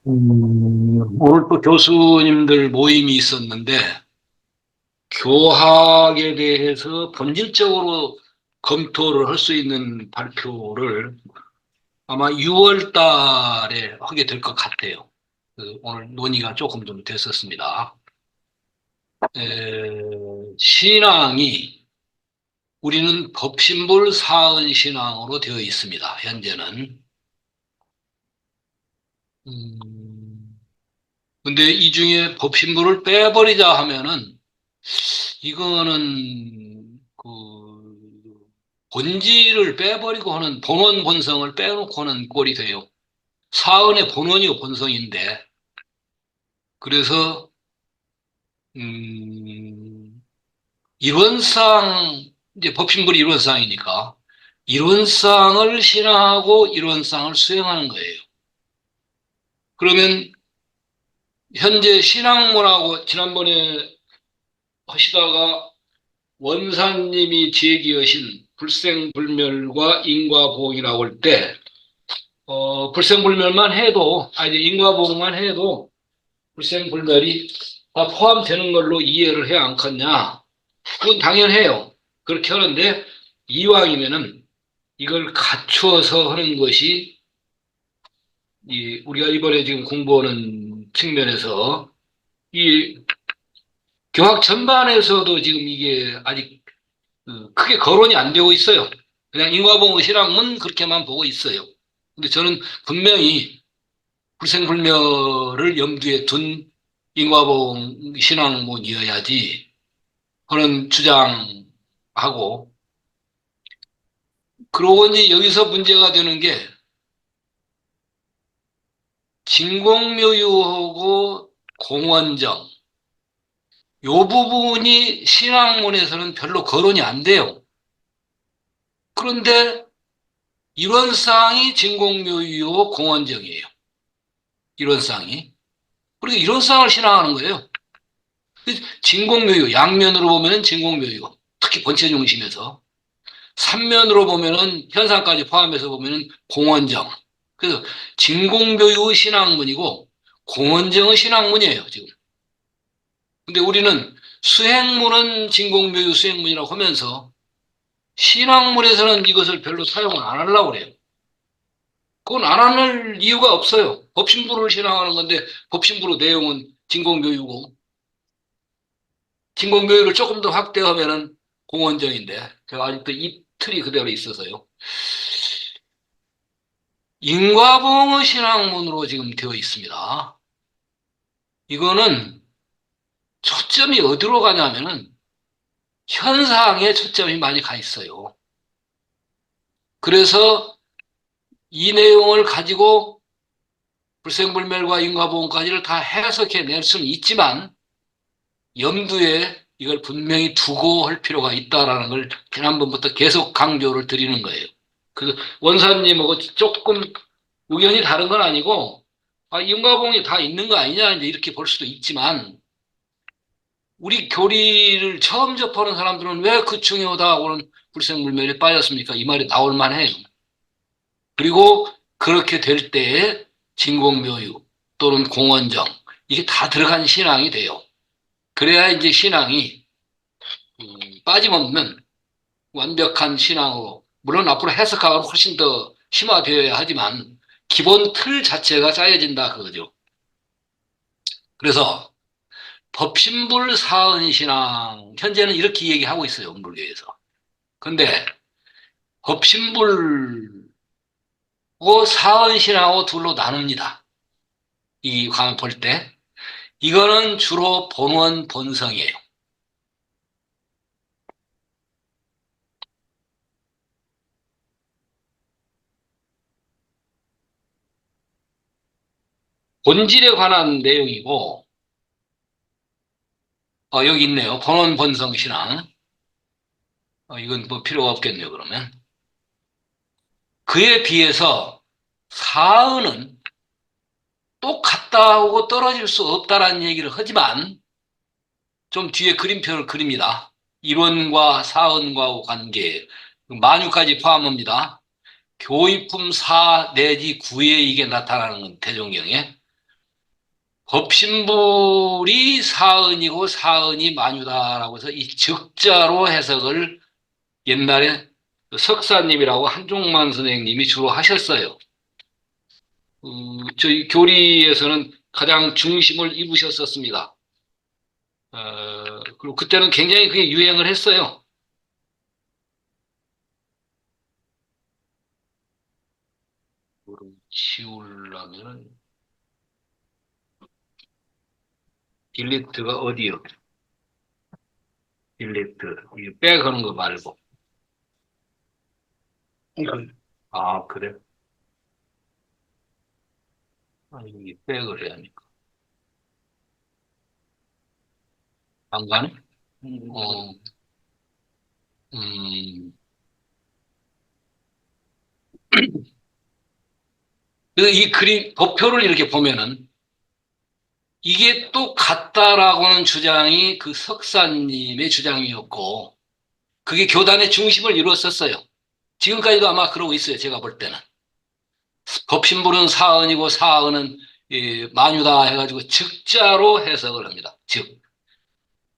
오늘 또 교수님들 모임이 있었는데, 교학에 대해서 본질적으로 검토를 할 수 있는 발표를 아마 6월 달에 하게 될 것 같아요. 오늘 논의가 조금 좀 됐었습니다. 신앙이, 우리는 법신불 사은신앙으로 되어 있습니다. 현재는. 음, 근데 이 중에 법신불을 빼버리자 하면은 이거는 본질을 빼버리고 하는 본원 본성을 빼놓고 하는 꼴이 돼요. 사은의 본원이 본성인데 그래서 이론상 이제 법신불이 이론상이니까 이론상을 신앙하고 이론상을 수행하는 거예요. 그러면 현재 신학문하고 지난번에 하시다가 원사님이 제기하신 불생불멸과 인과보응이라고 할 때, 불생불멸만 해도, 이제 인과보응만 해도 불생불멸이 다 포함되는 걸로 이해를 해야 않겠냐. 그건 당연해요. 그렇게 하는데, 이왕이면은 이걸 갖추어서 하는 것이, 우리가 이번에 지금 공부하는 측면에서, 이 교학 전반에서도 지금 이게 아직 크게 거론이 안 되고 있어요. 그냥 인과보응 신학문 그렇게만 보고 있어요. 근데 저는 분명히 불생불멸을 염두에 둔 인과보응 신학문이어야지 하는 주장하고, 그러고 이제 여기서 문제가 되는 게 진공묘유하고 공원정, 요 부분이 신학문에서는 별로 거론이 안 돼요. 그런데 이론상이 진공묘유호 공원정이에요. 이론상이. 그리고 이론상을 신앙하는 거예요. 진공묘유, 양면으로 보면 진공묘유, 특히 본체 중심에서. 삼면으로 보면은 현상까지 포함해서 보면은 공원정. 그래서 진공묘유 신학문이고 공원정은 신학문이에요, 지금. 근데 우리는 수행문은 진공묘유 수행문이라고 하면서 신학문에서는 이것을 별로 사용을 안 하려고 그래요. 그건 안 하는 이유가 없어요. 법신부를 신앙하는 건데 법신부로 내용은 진공묘유고 진공교육을 조금 더 확대하면은 공원정인데 제가 아직도 이 틀이 그대로 있어서요. 인과보응의 신학문으로 지금 되어 있습니다. 이거는 초점이 어디로 가냐면은 현상에 초점이 많이 가 있어요. 그래서 이 내용을 가지고 불생불멸과 인과보응까지를 다 해석해 낼 수는 있지만 염두에 이걸 분명히 두고 할 필요가 있다라는 걸 지난번부터 계속 강조를 드리는 거예요. 그 원사님하고 조금 의견이 다른 건 아니고 인과보응이 다 있는 거 아니냐 이제 이렇게 볼 수도 있지만 우리 교리를 처음 접하는 사람들은 왜 그 중요하다고는 불생불멸에 빠졌습니까? 이 말이 나올 만해요. 그리고 그렇게 될 때에 진공묘유 또는 공원정 이게 다 들어간 신앙이 돼요. 그래야 이제 신앙이 빠짐없는 완벽한 신앙으로 물론 앞으로 해석하고는 훨씬 더 심화되어야 하지만 기본 틀 자체가 짜여진다 그거죠. 그래서 법신불 사은신앙 현재는 이렇게 얘기하고 있어요. 원불교에서. 근데 법신불고 사은신앙하고 둘로 나눕니다. 이 과목 볼 때. 이거는 주로 본원 본성이에요. 본질에 관한 내용이고 여기 있네요. 본원 본성 신앙. 이건 뭐 필요가 없겠네요. 그러면. 그에 비해서 사은은 똑같다고 떨어질 수 없다라는 얘기를 하지만 좀 뒤에 그림표를 그립니다. 일원과 사은과 관계, 만유까지 포함합니다. 교의품 4 내지 9에 이게 나타나는 건 대종경에. 법신불이 사은이고 사은이 만유다라고 해서 이 즉자로 해석을 옛날에 석사님이라고 한종만 선생님이 주로 하셨어요. 저희 교리에서는 가장 중심을 입으셨었습니다. 그리고 그때는 굉장히 그게 유행을 했어요. 지우려면은 딜리트가 어디요? 딜리트 이게 백하는 거 말고. 아, 그래? 아니, 이게 백을 해야 하니까. 안 가네? 어, 음. 이 그림, 도표를 이렇게 보면은 이게 또 같다라고 하는 주장이 그 석사님의 주장이었고, 그게 교단의 중심을 이루었었어요. 지금까지도 아마 그러고 있어요. 제가 볼 때는. 법신불은 사은이고 사은은 만유다 해가지고 즉자로 해석을 합니다. 즉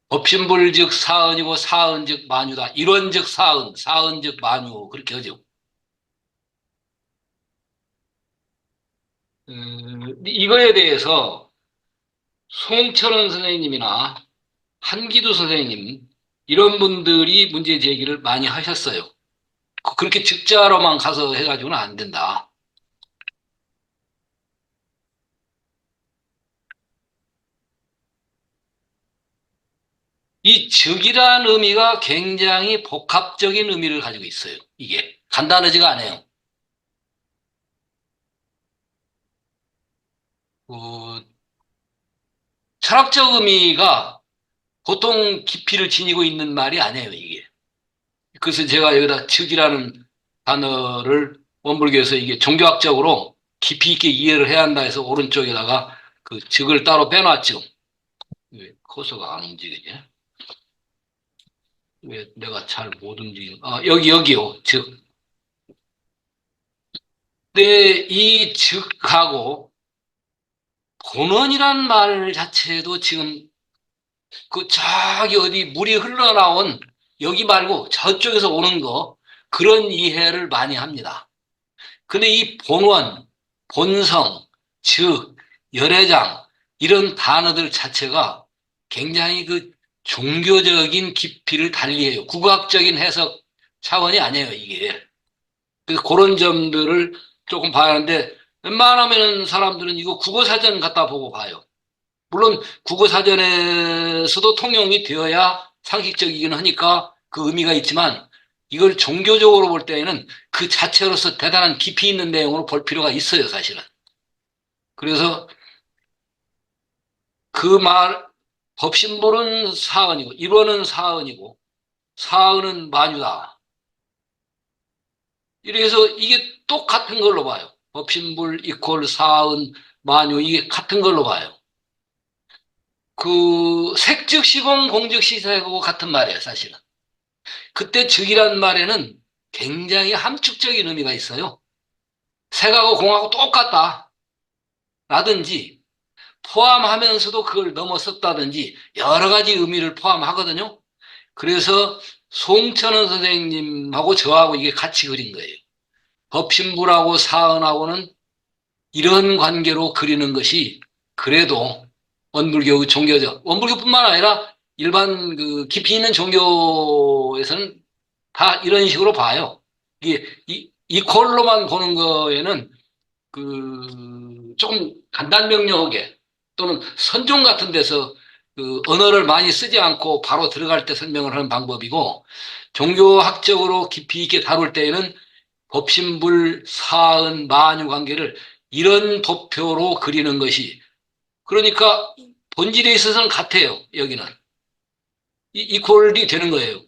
법신불 즉 사은이고 사은 즉 만유다. 일원 즉 사은, 사은 즉 만유 그렇게 하죠. 이거에 대해서 송철원 선생님이나 한기두 선생님 이런 분들이 문제 제기를 많이 하셨어요. 그렇게 즉자로만 가서 해가지고는 안 된다. 이 즉이라는 의미가 굉장히 복합적인 의미를 가지고 있어요. 이게 간단하지가 않아요. 그 철학적 의미가 보통 깊이를 지니고 있는 말이 아니에요, 이게. 그래서 제가 여기다 즉이라는 단어를 원불교에서 이게 종교학적으로 깊이 있게 이해를 해야 한다 해서 오른쪽에다가 그 즉을 따로 빼놨죠. 왜 커서가 안 움직이지? 왜 내가 잘 못 움직이는? 아, 여기요. 즉. 근데 이 즉하고 본원이란 말 자체도 지금 그 저기 어디 물이 흘러나온 여기 말고 저쪽에서 오는 거 그런 이해를 많이 합니다. 근데 이 본원, 본성, 즉, 열애장 이런 단어들 자체가 굉장히 그 종교적인 깊이를 달리해요. 국학적인 해석 차원이 아니에요, 이게. 그래서 그런 점들을 조금 봐야 하는데 웬만하면 사람들은 이거 국어사전 갖다 보고 봐요. 물론 국어사전에서도 통용이 되어야 상식적이긴 하니까 그 의미가 있지만 이걸 종교적으로 볼 때에는 그 자체로서 대단한 깊이 있는 내용으로 볼 필요가 있어요, 사실은. 그래서 그 말, 법신불은 사언이고, 일원은 사언이고, 사언은 만유다. 이래서 이게 똑같은 걸로 봐요. 법신불 이퀄 사은 만유 이게 같은 걸로 봐요. 그 색즉 시공 공즉 시사하고 같은 말이에요, 사실은. 그때 즉이란 말에는 굉장히 함축적인 의미가 있어요. 색하고 공하고 똑같다. 라든지 포함하면서도 그걸 넘어섰다든지 여러 가지 의미를 포함하거든요. 그래서 송천원 선생님하고 저하고 이게 같이 그린 거예요. 법신부라고 사언하고는 이런 관계로 그리는 것이 그래도 원불교 종교적, 원불교뿐만 아니라 일반 그 깊이 있는 종교에서는 다 이런 식으로 봐요. 이게 이퀄로만 보는 거에는 그 조금 간단명료하게 또는 선종 같은 데서 그 언어를 많이 쓰지 않고 바로 들어갈 때 설명을 하는 방법이고 종교학적으로 깊이 있게 다룰 때에는 법신불, 사은, 만유 관계를 이런 도표로 그리는 것이 그러니까 본질에 있어서는 같아요. 여기는 이퀄이 되는 거예요.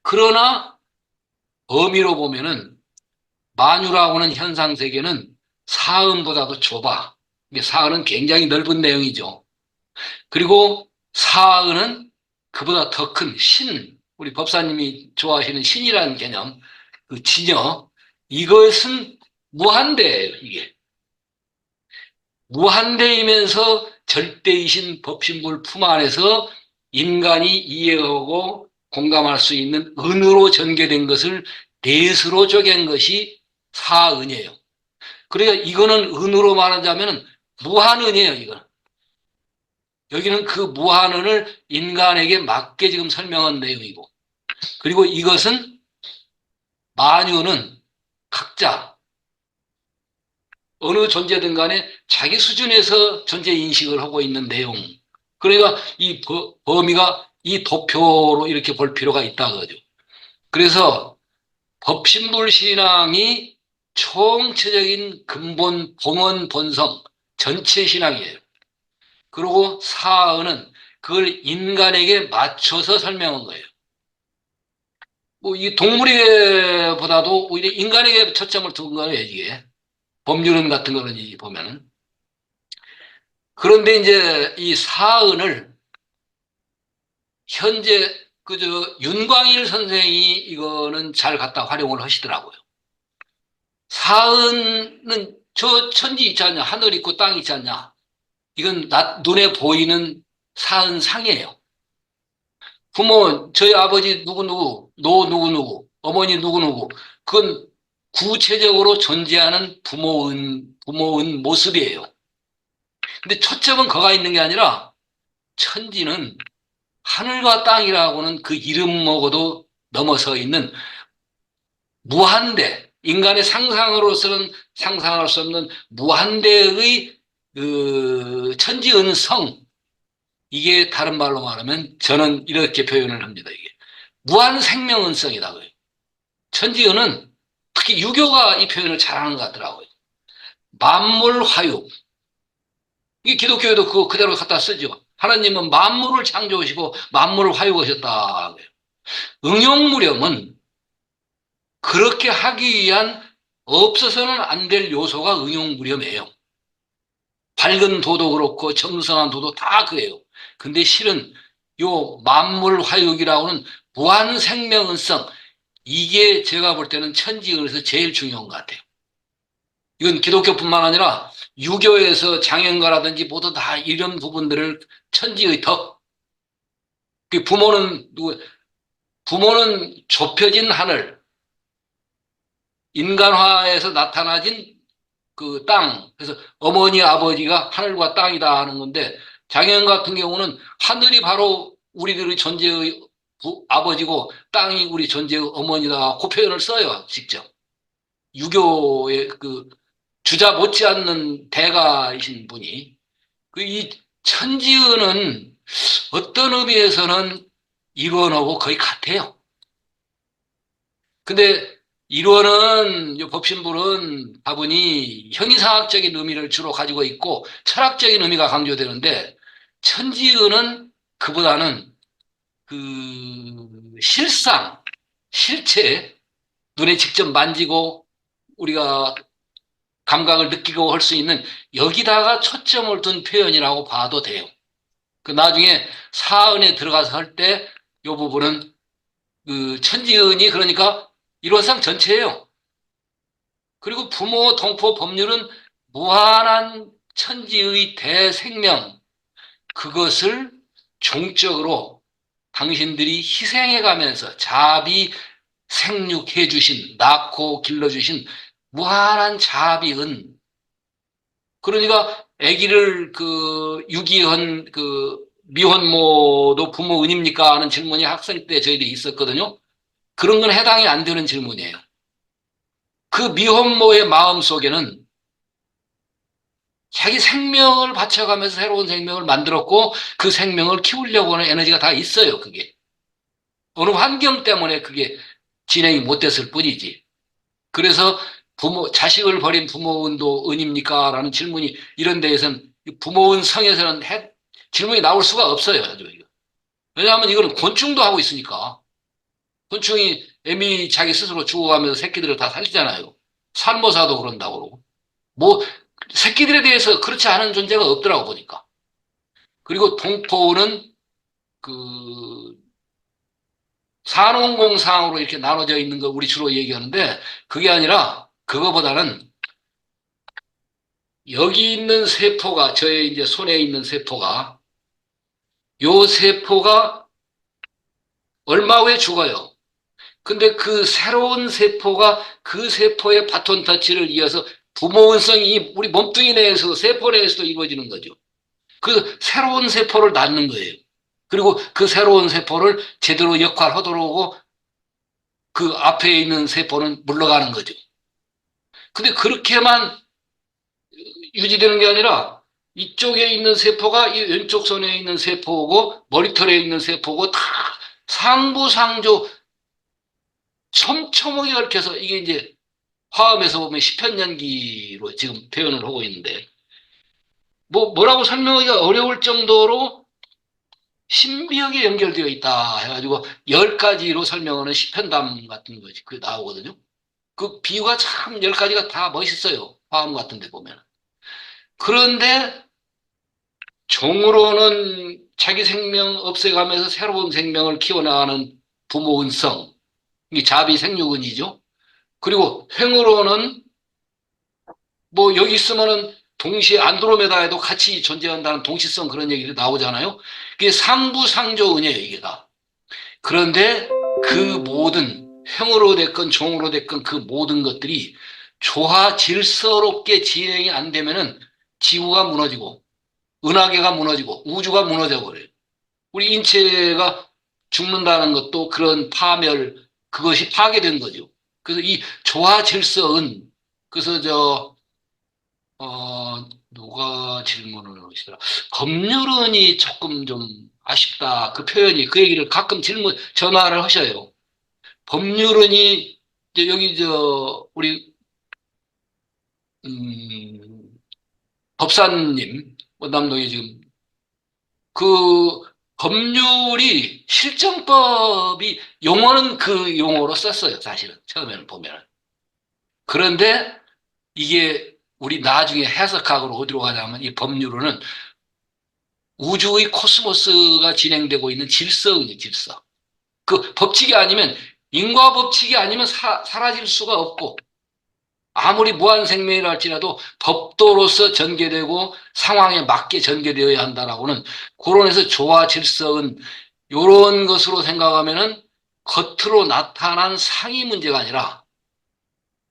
그러나 범위로 보면은 만유라고는 하 현상 세계는 사은보다도 좁아. 사은은 굉장히 넓은 내용이죠. 그리고 사은은 그보다 더 큰 신, 우리 법사님이 좋아하시는 신이라는 개념, 그 진여, 이것은 무한대예요, 이게. 무한대이면서 절대이신 법신불 품 안에서 인간이 이해하고 공감할 수 있는 은으로 전개된 것을 넷으로 쪼갠 것이 사은이에요. 그러니까 이거는 은으로 말하자면 무한은이에요, 이거는. 여기는 그 무한은을 인간에게 맞게 지금 설명한 내용이고, 그리고 이것은 만유는 각자 어느 존재든 간에 자기 수준에서 존재 인식을 하고 있는 내용. 그러니까 이 범위가 이 도표로 이렇게 볼 필요가 있다 그죠. 그래서 법신불 신앙이 총체적인 근본 봉헌 본성 전체 신앙이에요. 그리고 사은은 그걸 인간에게 맞춰서 설명한 거예요. 뭐 이 동물에게보다도 오히려 인간에게 초점을 둔 거예요, 이게. 법률은 같은 거는 보면은. 그런데 이제 이 사은을 현재 그저 윤광일 선생이 이거는 잘 갖다 활용을 하시더라고요. 사은은 저 천지 있지 않냐, 하늘 있고 땅 있지 않냐. 이건 눈에 보이는 사은상이에요. 부모, 저희 아버지 누구누구, 너 누구누구, 어머니 누구누구, 그건 구체적으로 존재하는 부모의 모습이에요. 근데 초점은 거가 있는 게 아니라 천지는 하늘과 땅이라고는 그 이름 먹어도 넘어서 있는 무한대, 인간의 상상으로서는 상상할 수 없는 무한대의 그 천지은성, 이게 다른 말로 말하면 저는 이렇게 표현을 합니다. 이게 무한 생명은성이다. 천지은은 특히 유교가 이 표현을 잘하는 것 같더라고요. 만물 화육. 이게 기독교에도 그거 그대로 갖다 쓰죠. 하나님은 만물을 창조하시고 만물을 화육하셨다. 응용무렴은 그렇게 하기 위한 없어서는 안 될 요소가 응용무렴이에요. 밝은 도도 그렇고 정성한 도도 다 그래요. 근데 실은 요 만물 화육이라고는 무한 생명은성, 이게 제가 볼 때는 천지에서 제일 중요한 것 같아요. 이건 기독교뿐만 아니라 유교에서 장현가라든지 모두 다 이런 부분들을 천지의 덕. 부모는 누구? 부모는 좁혀진 하늘, 인간화에서 나타나진 그 땅. 그래서 어머니, 아버지가 하늘과 땅이다 하는 건데, 장현 같은 경우는 하늘이 바로 우리들의 존재의 아버지고 땅이 우리 존재의 어머니다. 그 표현을 써요, 직접. 유교의 그 주자 못지않는 대가이신 분이. 그 이 천지은은 어떤 의미에서는 일원하고 거의 같아요. 근데 일원은, 법신불은 다분히 형이상학적인 의미를 주로 가지고 있고 철학적인 의미가 강조되는데, 천지은은 그보다는 그 실상, 실체, 눈에 직접 만지고 우리가 감각을 느끼고 할 수 있는 여기다가 초점을 둔 표현이라고 봐도 돼요. 그 나중에 사은에 들어가서 할 때 이 부분은 그 천지은이 그러니까 일원상 전체예요. 그리고 부모, 동포, 법률은 무한한 천지의 대생명, 그것을 종적으로 당신들이 희생해 가면서 자비 생육해 주신, 낳고 길러주신 무한한 자비은, 그러니까 아기를 그 유기한 그 미혼모도 부모 은입니까 하는 질문이 학생 때 저희들이 있었거든요. 그런 건 해당이 안 되는 질문이에요. 그 미혼모의 마음 속에는 자기 생명을 바쳐가면서 새로운 생명을 만들었고 그 생명을 키우려고 하는 에너지가 다 있어요. 그게 어느 환경 때문에 그게 진행이 못 됐을 뿐이지. 그래서 자식을 버린 부모은도 은입니까? 라는 질문이 이런 데에서는, 부모은 성에서는 질문이 나올 수가 없어요. 왜냐하면 이거는 곤충도 하고 있으니까. 곤충이 애미 자기 스스로 죽어가면서 새끼들을 다 살리잖아요. 산모사도 그런다고 그러고. 뭐, 새끼들에 대해서 그렇지 않은 존재가 없더라고 보니까. 그리고 동포는 그 산업공상으로 이렇게 나눠져 있는 거 우리 주로 얘기하는데, 그게 아니라 그거보다는 여기 있는 세포가, 저의 이제 손에 있는 세포가, 요 세포가 얼마 후에 죽어요. 근데 그 새로운 세포가 그 세포의 바톤 터치를 이어서 부모원성이 우리 몸뚱이 내에서도 세포 내에서도 이루어지는 거죠. 그 새로운 세포를 낳는 거예요. 그리고 그 새로운 세포를 제대로 역할하도록 하고 그 앞에 있는 세포는 물러가는 거죠. 근데 그렇게만 유지되는 게 아니라 이쪽에 있는 세포가 이 왼쪽 손에 있는 세포고 머리털에 있는 세포고 다 상부상조 촘촘하게 얽혀서 이게 이제 화음에서 보면 시편연기로 지금 표현을 하고 있는데 뭐라고 설명하기가 어려울 정도로 신비하게 연결되어 있다 해가지고 10가지로 설명하는 시편담 같은 거지 그게 나오거든요. 그 비유가 참 10가지가 다 멋있어요. 화음 같은 데 보면. 그런데 종으로는 자기 생명 없애가면서 새로운 생명을 키워나가는 부모은성, 이게 자비 생육은이죠. 그리고 횡으로는 뭐 여기 있으면은 동시에 안드로메다에도 같이 존재한다는 동시성 그런 얘기도 나오잖아요. 그게 상부상조은이에요, 이게 다. 그런데 그 모든 형으로 됐건 종으로 됐건 그 모든 것들이 조화 질서롭게 진행이 안 되면은 지구가 무너지고 은하계가 무너지고 우주가 무너져 버려요. 우리 인체가 죽는다는 것도 그런 파멸 그것이 파괴된 거죠. 그래서 이 조화 질서은 그래서 누가 질문을 하시더라. 법률은이 조금 좀 아쉽다. 그 표현이, 그 얘기를 가끔 전화를 하셔요. 법률은이, 이제 여기 우리, 법사님, 원남동에 지금, 그, 법률이, 실정법이, 용어는 그 용어로 썼어요. 사실은. 처음에는 보면은. 그런데 이게 우리 나중에 해석학으로 어디로 가냐면 이 법률은 우주의 코스모스가 진행되고 있는 질서의 질서. 그 법칙이 아니면 인과 법칙이 아니면 사라질 수가 없고 아무리 무한생명이라 할지라도 법도로서 전개되고 상황에 맞게 전개되어야 한다라고는 그론에서 조화 질서은 이런 것으로 생각하면은 겉으로 나타난 상위 문제가 아니라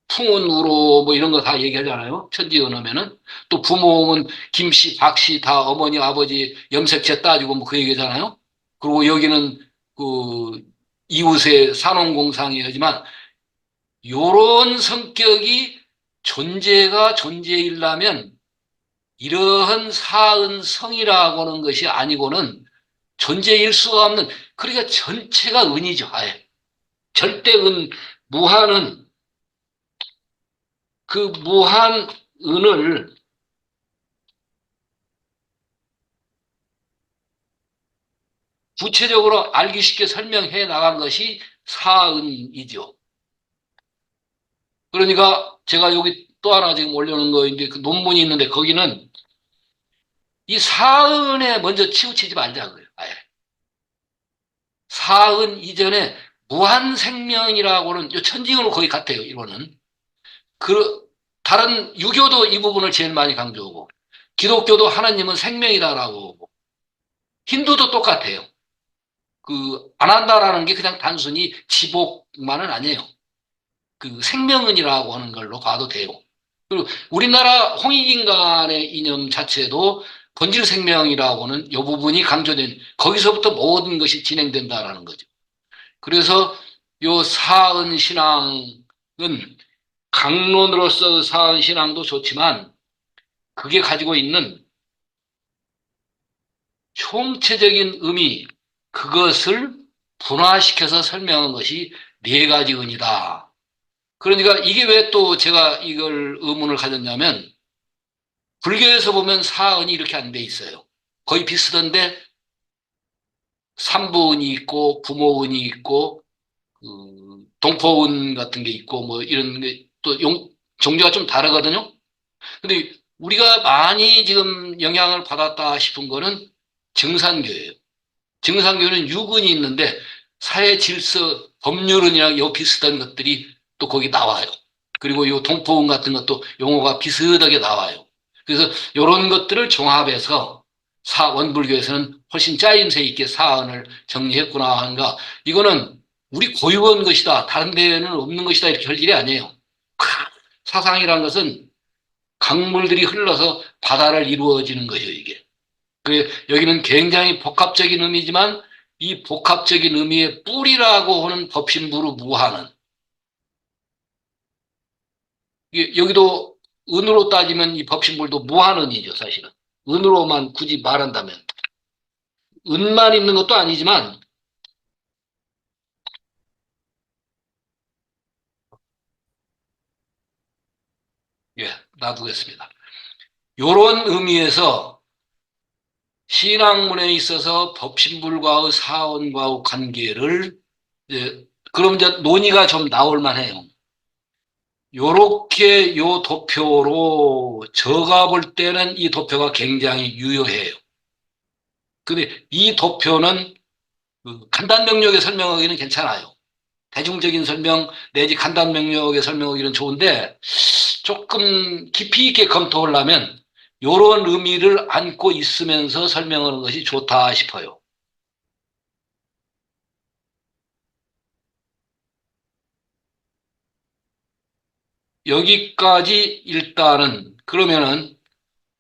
풍운 우로 뭐 이런 거 다 얘기하잖아요. 천지연어면은 또 부모는 김씨, 박씨 다 어머니, 아버지 염색체 따지고 뭐 그 얘기잖아요. 그리고 여기는 그 이웃의 산업공상이지만 요런 성격이 존재가 존재이려면 이러한 사은성이라고 하는 것이 아니고는 존재일 수가 없는 그러니까 전체가 은이죠. 아예 절대 은 무한은 그 무한 은을 구체적으로 알기 쉽게 설명해 나간 것이 사은이죠. 그러니까 제가 여기 또 하나 지금 올려놓은 거인데 그 논문이 있는데 거기는 이 사은에 먼저 치우치지 말자고요. 아예. 사은 이전에 무한 생명이라고는 천지은으로 거의 같아요. 이거는. 다른 유교도 이 부분을 제일 많이 강조하고 기독교도 하나님은 생명이다라고 하고 힌두도 똑같아요. 안 한다라는 게 그냥 단순히 지복만은 아니에요. 그 생명은이라고 하는 걸로 봐도 돼요. 그리고 우리나라 홍익인간의 이념 자체도 본질 생명이라고는 이 부분이 강조된, 거기서부터 모든 것이 진행된다라는 거죠. 그래서 요 사은 신앙은 강론으로서 사은 신앙도 좋지만 그게 가지고 있는 총체적인 의미, 그것을 분화시켜서 설명한 것이 4가지 은이다. 그러니까 이게 왜 또 제가 이걸 의문을 가졌냐면 불교에서 보면 사은이 이렇게 안 돼 있어요. 거의 비슷한데 삼부은이 있고 부모은이 있고 동포은 같은 게 있고 뭐 이런 게 또 종류가 좀 다르거든요. 근데 우리가 많이 지금 영향을 받았다 싶은 거는 증산교예요. 증산교는 육은이 있는데 사회 질서, 법률은이랑 요 비슷한 것들이 또 거기 나와요. 그리고 요 동포은 같은 것도 용어가 비슷하게 나와요. 그래서 이런 것들을 종합해서 원불교에서는 훨씬 짜임새 있게 사언을 정리했구나 하는가. 이거는 우리 고유한 것이다. 다른 데에는 없는 것이다. 이렇게 할 일이 아니에요. 사상이라는 것은 강물들이 흘러서 바다를 이루어지는 것이에요, 이게. 여기는 굉장히 복합적인 의미지만 이 복합적인 의미의 뿌리라고 하는 법신부로 무하는 여기도 은으로 따지면 이 법신불도 무한은이죠, 사실은. 은으로만 굳이 말한다면. 은만 있는 것도 아니지만, 예, 놔두겠습니다. 요런 의미에서 신학문에 있어서 법신불과의 사원과의 관계를, 그럼 이제 논의가 좀 나올 만해요. 요렇게 요 도표로 제가 볼 때는 이 도표가 굉장히 유효해요. 근데 이 도표는 그 간단 명료하게 설명하기는 괜찮아요. 대중적인 설명 내지 간단 명료하게 설명하기는 좋은데 조금 깊이 있게 검토하려면 이런 의미를 안고 있으면서 설명하는 것이 좋다 싶어요. 여기까지 일단은 그러면은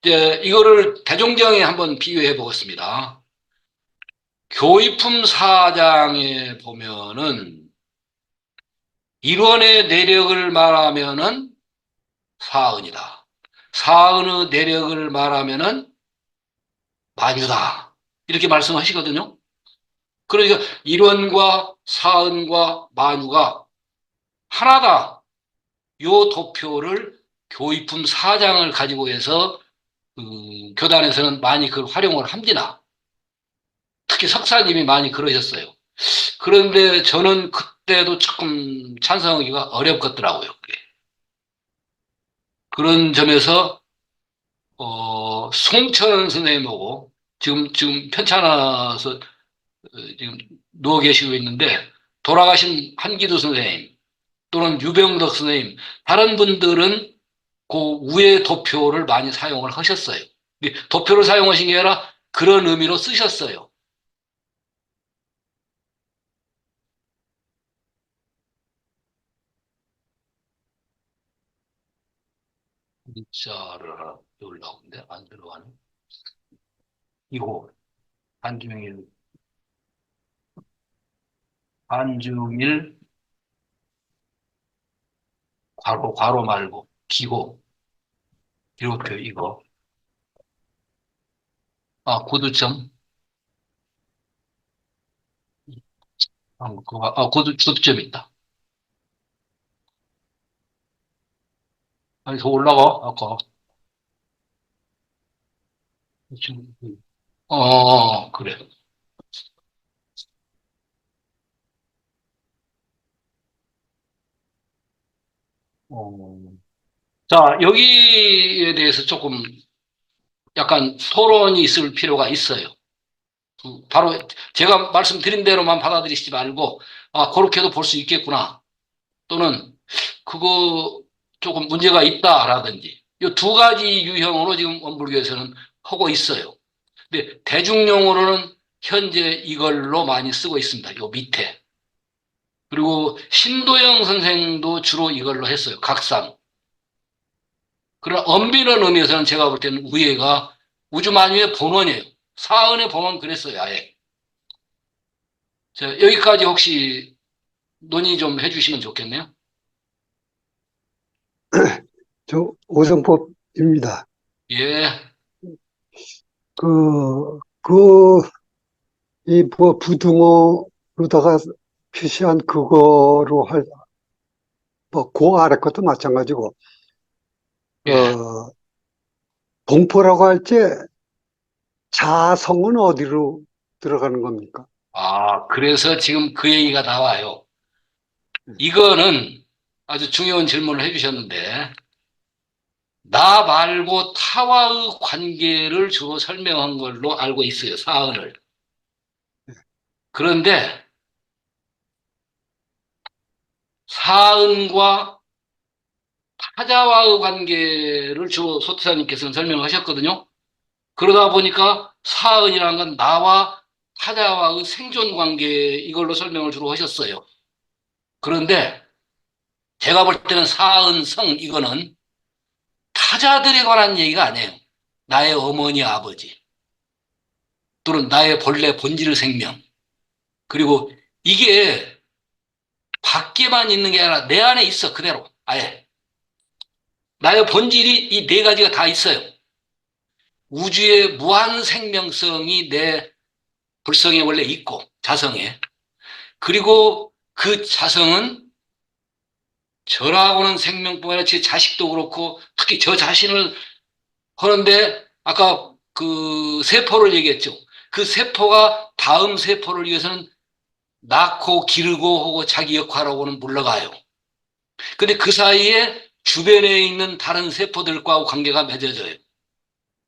이제 이거를 대종경에 한번 비교해 보겠습니다. 교의품 사장에 보면은 일원의 내력을 말하면은 사은이다. 사은의 내력을 말하면은 만유다. 이렇게 말씀하시거든요. 그러니까 일원과 사은과 만유가 하나다. 요 도표를 교의품 사장을 가지고 해서 교단에서는 많이 그걸 활용을 합니다. 특히 석사님이 많이 그러셨어요. 그런데 저는 그때도 조금 찬성하기가 어렵겠더라고요. 그런 점에서 송천 선생님하고 지금 편찮아서 지금 누워 계시고 있는데 돌아가신 한기도 선생님 또는 유병덕 선생님 다른 분들은 그 위에 도표를 많이 사용을 하셨어요. 도표를 사용하신 게 아니라 그런 의미로 쓰셨어요. 문자를 올라오는데 안 들어가네. 이호 한중일 한중일 괄호 말고 기호 이렇게 이거 고두점 고두점 있다. 아니 더 올라가 아까 지금 그래. 어. 자 여기에 대해서 조금 약간 토론이 있을 필요가 있어요. 바로 제가 말씀드린 대로만 받아들이시지 말고 그렇게도 볼 수 있겠구나 또는 그거 조금 문제가 있다라든지 이 두 가지 유형으로 지금 원불교에서는 하고 있어요. 근데 대중용어로는 현재 이걸로 많이 쓰고 있습니다. 요 밑에. 그리고 신도영 선생도 주로 이걸로 했어요. 각상. 그러나 엄밀한 의미에서는 제가 볼 때는 위에가 우주만유의 본원이에요. 사은의 본원 그랬어요. 아예. 자, 여기까지 혹시 논의 좀 해주시면 좋겠네요. 저 오성법입니다. 예, 이 뭐 부등호로다가 표시한 그거로 뭐, 그 아래 것도 마찬가지고, 예. 어, 동포라고 할 때 자성은 어디로 들어가는 겁니까? 그래서 지금 그 얘기가 나와요. 이거는 아주 중요한 질문을 해주셨는데, 나 말고 타와의 관계를 주로 설명한 걸로 알고 있어요, 사언을. 그런데 사언과 타자와의 관계를 주 소태사님께서는 설명하셨거든요. 그러다 보니까 사은이라는 건 나와 타자와의 생존 관계 이걸로 설명을 주로 하셨어요. 그런데 제가 볼 때는 사은, 성 이거는 타자들에 관한 얘기가 아니에요. 나의 어머니, 아버지 또는 나의 본래 본질 생명 그리고 이게 밖에만 있는 게 아니라 내 안에 있어 그대로 아예 나의 본질이 이 네 가지가 다 있어요. 우주의 무한 생명성이 내 불성에 원래 있고 자성에 그리고 그 자성은 저라고는 생명뿐만 아니라 제 자식도 그렇고 특히 저 자신을 하는데 아까 그 세포를 얘기했죠. 그 세포가 다음 세포를 위해서는 낳고 기르고 하고 자기 역할하고는 물러가요. 근데 그 사이에 주변에 있는 다른 세포들과 관계가 맺어져요.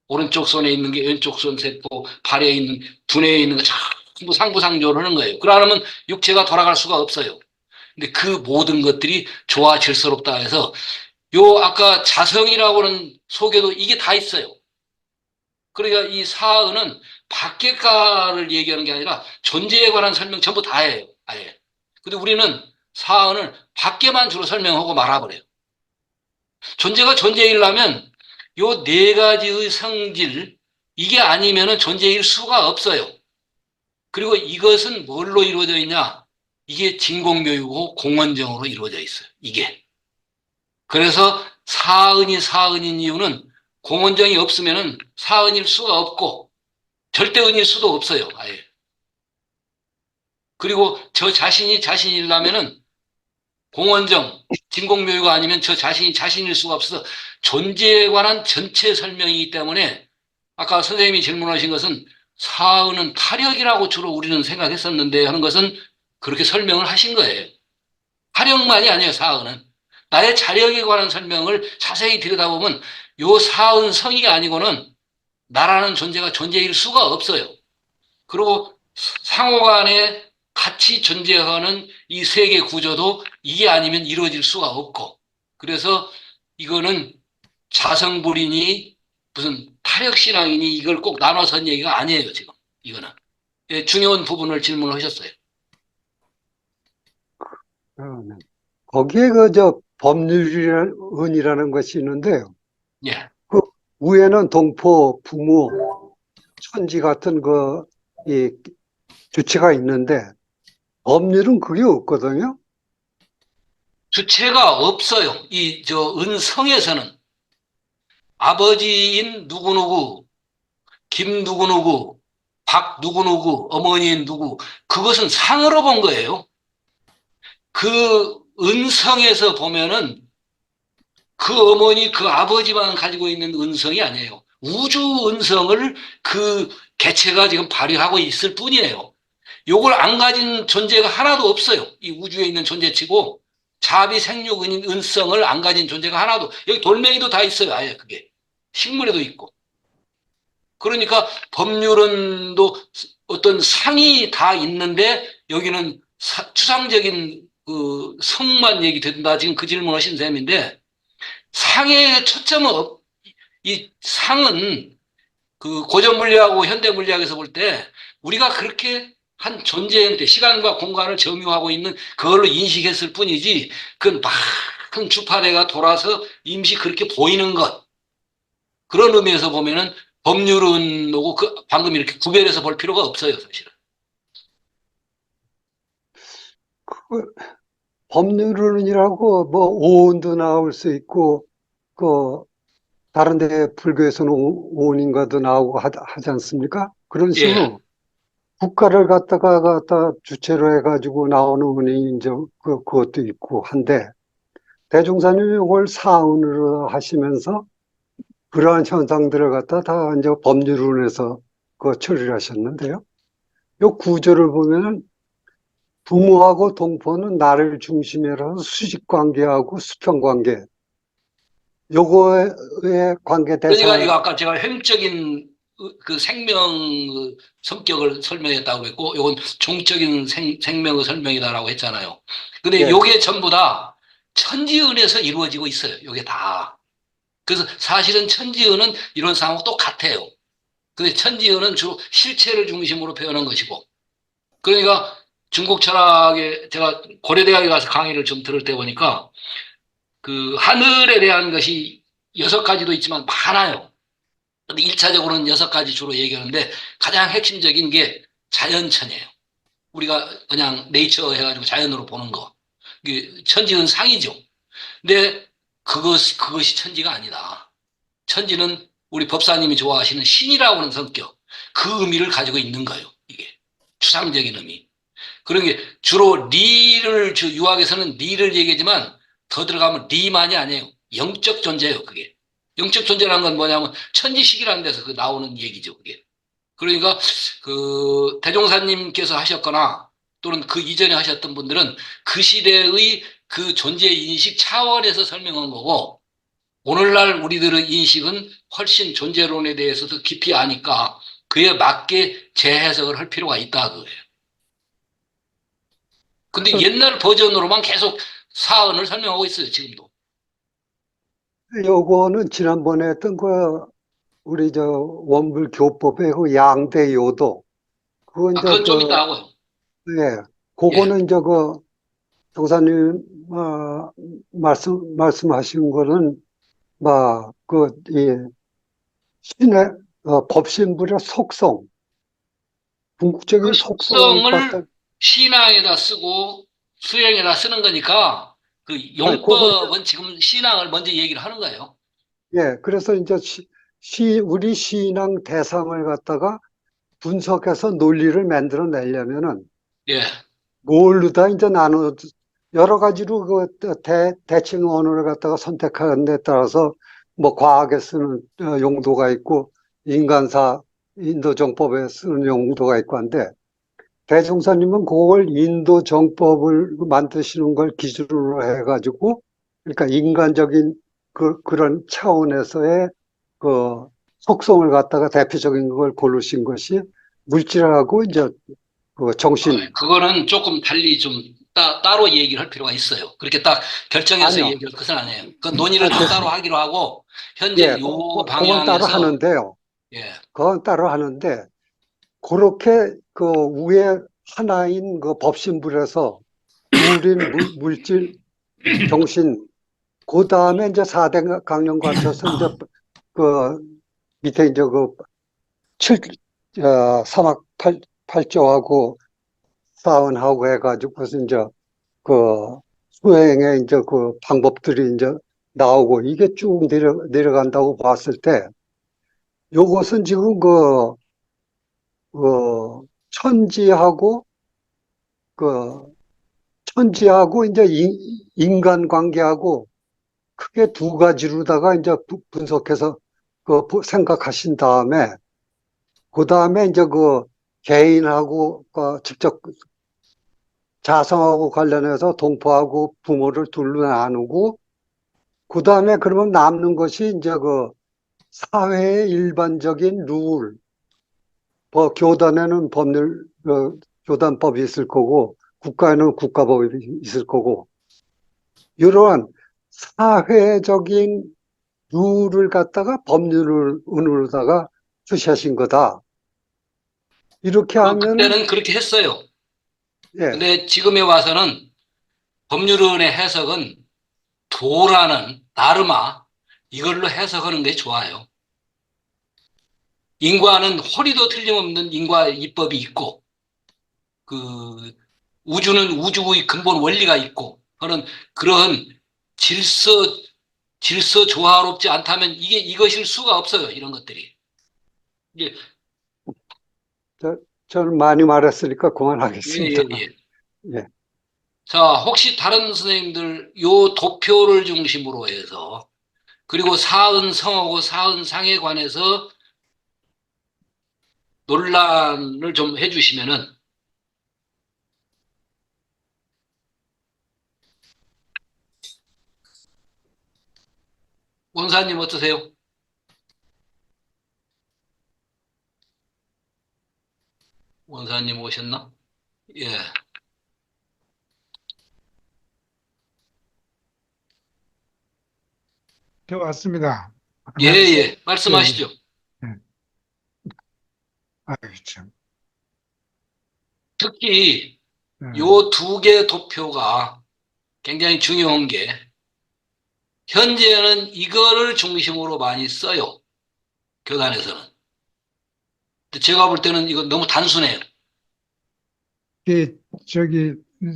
오른쪽 손에 있는 게 왼쪽 손 세포, 발에 있는, 두뇌에 있는 거 전부 상부상조를 하는 거예요. 그러면 육체가 돌아갈 수가 없어요. 근데 그 모든 것들이 조화 질서롭다 해서 요 아까 자성이라고는 속에도 이게 다 있어요. 그러니까 이 사은은 밖에가를 얘기하는 게 아니라 존재에 관한 설명 전부 다 해요. 아예. 근데 우리는 사은을 밖에만 주로 설명하고 말아버려요. 존재가 존재이려면 요 네 가지의 성질 이게 아니면은 존재일 수가 없어요. 그리고 이것은 뭘로 이루어져 있냐? 이게 진공묘유고 공원정으로 이루어져 있어요. 이게. 그래서 사은이 사은인 이유는 공원정이 없으면은 사은일 수가 없고 절대은일 수도 없어요. 아예. 그리고 저 자신이 자신이려면은 공원정, 진공묘유가 아니면 저 자신이 자신일 수가 없어서 존재에 관한 전체 설명이기 때문에 아까 선생님이 질문하신 것은 사은은 타력이라고 주로 우리는 생각했었는데 하는 것은 그렇게 설명을 하신 거예요. 타력만이 아니에요, 사은은. 나의 자력에 관한 설명을 자세히 들여다보면 요 사은 성이 아니고는 나라는 존재가 존재일 수가 없어요. 그리고 상호간에 같이 존재하는 이 세계 구조도 이게 아니면 이루어질 수가 없고 그래서 이거는 자성불이니 무슨 타력신앙이니 이걸 꼭 나눠서 한 얘기가 아니에요 지금 이거는 예, 중요한 부분을 질문하셨어요. 네. 거기에 그 법률이라는 것이 있는데요. 예, 그 위에는 동포, 부모, 천지 같은 이 주체가 있는데 법률은 그게 없거든요. 주체가 없어요. 이 저 은성에서는 아버지인 누구누구, 김 누구누구, 박 누구누구, 어머니인 누구 그것은 상으로 본 거예요. 그 은성에서 보면은 그 어머니, 그 아버지만 가지고 있는 은성이 아니에요. 우주 은성을 그 개체가 지금 발휘하고 있을 뿐이에요. 요걸 안 가진 존재가 하나도 없어요. 이 우주에 있는 존재치고 자비 생육 은성을 안 가진 존재가 하나도 여기 돌멩이도 다 있어요. 아예 그게 식물에도 있고. 그러니까 법률은도 어떤 상이 다 있는데 여기는 추상적인 그 성만 얘기된다. 지금 그 질문하신 셈인데 상의 초점은 이 상은 그 고전 물리하고 현대 물리학에서 볼 때 우리가 그렇게 한 존재 형태, 시간과 공간을 점유하고 있는 그걸로 인식했을 뿐이지 그건 큰 주파대가 돌아서 임시 그렇게 보이는 것 그런 의미에서 보면은 법률은하고 그 방금 이렇게 구별해서 볼 필요가 없어요, 사실은. 그 법률론이라고 뭐 오온도 나올 수 있고 그 다른 데 불교에서는 오온인가도 나오고 하지 않습니까? 그런 예. 식으로 국가를 갖다 주체로 해가지고 나오는 운이 이제 그것도 있고 한데 대종사님이 이걸 사운으로 하시면서 그러한 현상들을 갖다 다 이제 법률론에서 그 처리를 하셨는데요. 요 구조를 보면은 부모하고 동포는 나를 중심으로 해서 수직 관계하고 수평 관계 요거의 관계 그러니까 이거 대상을 아까 제가 형적인 그 생명 그 성격을 설명했다고 그랬고, 요건 종적인 생명의 설명이다라고 했잖아요. 근데 예, 요게 전부 다 천지은에서 이루어지고 있어요. 이게 다. 그래서 사실은 천지은은 이런 상황하고 똑같아요. 근데 천지은은 주로 실체를 중심으로 표현한 것이고, 그러니까 중국 철학에 제가 고려대학에 가서 강의를 좀 들을 때 보니까 그 하늘에 대한 것이 여섯 가지도 있지만 많아요. 근데 1차적으로는 여섯 가지 주로 얘기하는데 가장 핵심적인 게 자연천이에요. 우리가 그냥 네이처 해가지고 자연으로 보는 거. 이게 천지는 상이죠. 근데 그것이 천지가 아니다. 천지는 우리 법사님이 좋아하시는 신이라고 하는 성격, 그 의미를 가지고 있는 거예요. 이게 추상적인 의미. 그런 게 주로 리를 유학에서는 리를 얘기하지만 더 들어가면 리만이 아니에요. 영적 존재예요. 그게. 영적 존재라는 건 뭐냐면 천지식이라는 데서 그 나오는 얘기죠. 그게. 그러니까 그 대종사님께서 하셨거나 또는 그 이전에 하셨던 분들은 그 시대의 그 존재 인식 차원에서 설명한 거고 오늘날 우리들의 인식은 훨씬 존재론에 대해서도 깊이 아니까 그에 맞게 재해석을 할 필요가 있다 그거예요. 근데 옛날 버전으로만 계속 사언을 설명하고 있어요, 지금도. 요거는 지난번에 했던 그 우리 저 원불 교법의 그 양대 요도 그거 아, 이제 그건 좀 이따 하고요. 예, 예. 그거는 이제 그 동사님 말씀하신 거는 막그이 신의 법신불의 속성, 그 궁극적인 속성을 갖다 속성을 신앙에다 쓰고 수행에다 쓰는 거니까 그 그거 이제 용법은 지금 신앙을 먼저 얘기를 하는 거예요. 예, 그래서 이제 우리 신앙 대상을 갖다가 분석해서 논리를 만들어 내려면은 예. 뭘로 다 이제 여러 가지로 대칭 언어를 갖다가 선택하는 데 따라서 뭐 과학에 쓰는 용도가 있고 인간사, 인도 정법에 쓰는 용도가 있고 한데 대종사님은 그걸 인도 정법을 만드시는 걸 기준으로 해가지고 그러니까 인간적인 그런 차원에서의 그 속성을 갖다가 대표적인 걸 고르신 것이 물질하고 이제 그 정신 그거는 조금 달리 좀 따로 얘기를 할 필요가 있어요. 그렇게 딱 결정해서 아니요. 얘기할 것은 아니에요. 그 논의를 좀 따로 하기로 하고 현재 예, 요 그건 따로 방향에서 하는데요. 예. 그건 따로 하는데 그렇게 그 위에 하나인 그 법신불에서 둘인 물질, 정신 그 다음에 이제 4대 강령 갖춰서 이제 그 밑에 이제 그 사막 팔조하고 사원하고 해가지고 그래서 이제 그 수행의 이제 그 방법들이 이제 나오고 이게 쭉 내려간다고 봤을 때 요것은 지금 천지하고 그 천지하고 이제 인간 관계하고 크게 두 가지로다가 이제 분석해서 생각하신 다음에 그 다음에 이제 그 개인하고 직접 자성하고 관련해서 동포하고 부모를 둘로 나누고 그 다음에 그러면 남는 것이 이제 그 사회의 일반적인 룰, 교단에는 교단법이 있을 거고 국가에는 국가법이 있을 거고 이러한 사회적인 룰을 갖다가 법률을 주시하신 거다. 이렇게 하면은 그때는 그렇게 했어요. 예, 근데 지금에 와서는 법률론의 해석은 도라는 나르마 이걸로 해석하는 게 좋아요. 인과는 허리도 틀림없는 인과 이법이 있고 그 우주는 우주의 근본 원리가 있고 하는 그런 질서 질서 조화롭지 않다면 이것일 수가 없어요. 이런 것들이. 이게 저, 저는 많이 말했으니까 예, 그만하겠습니다. 예, 예. 예, 자, 혹시 다른 선생님들 요 도표를 중심으로 해서 그리고 사은성하고 사은상에 관해서 논란을 좀 해주시면은 원사님 어떠세요? 원사님 오셨나? 예. 저 왔습니다. 예, 네, 예. 예, 예. 말씀하시죠. 네. 아유, 참. 특히 네. 요 두 개 도표가 굉장히 중요한 게 현재는 이거를 중심으로 많이 써요. 교단에서는. 근데 제가 볼 때는 이거 너무 단순해요. 이, 저기,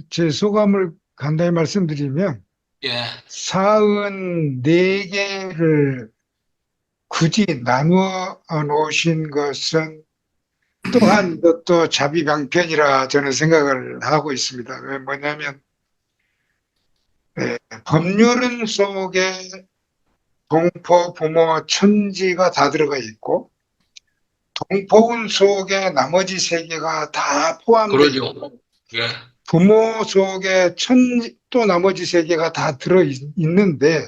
제 소감을 간단히 말씀드리면, 예. 44개를 굳이 나누어 놓으신 것은 또한 또 자비방편이라 저는 생각을 하고 있습니다. 왜 뭐냐면, 법률은 속에 동포, 부모, 천지가 다 들어가 있고, 동포운 속에 나머지 세 개가 다 포함되어 있고, 그러죠. 예. 부모 속에 천지, 또 나머지 세 개가 다 들어 있는데,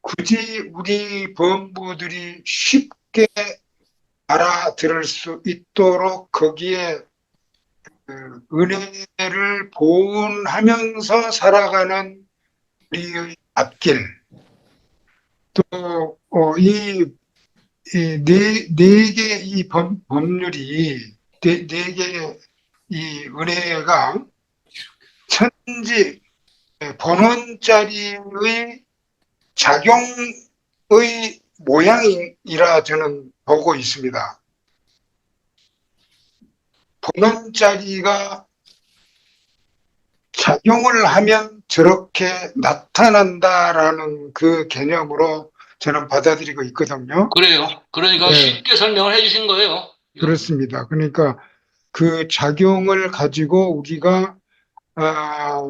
굳이 우리 범부들이 쉽게 알아들을 수 있도록 거기에 은혜를 보온하면서 살아가는 우리의 앞길, 또, 네 개 이 법률이, 네 개의 이 은혜가 천지 본원짜리의 작용의 모양이라 저는 보고 있습니다. 본원짜리가 작용을 하면 저렇게 나타난다라는 그 개념으로 저는 받아들이고 있거든요. 그래요. 그러니까 네, 쉽게 설명을 해주신 거예요. 그렇습니다. 그러니까 그 작용을 가지고 우리가 아,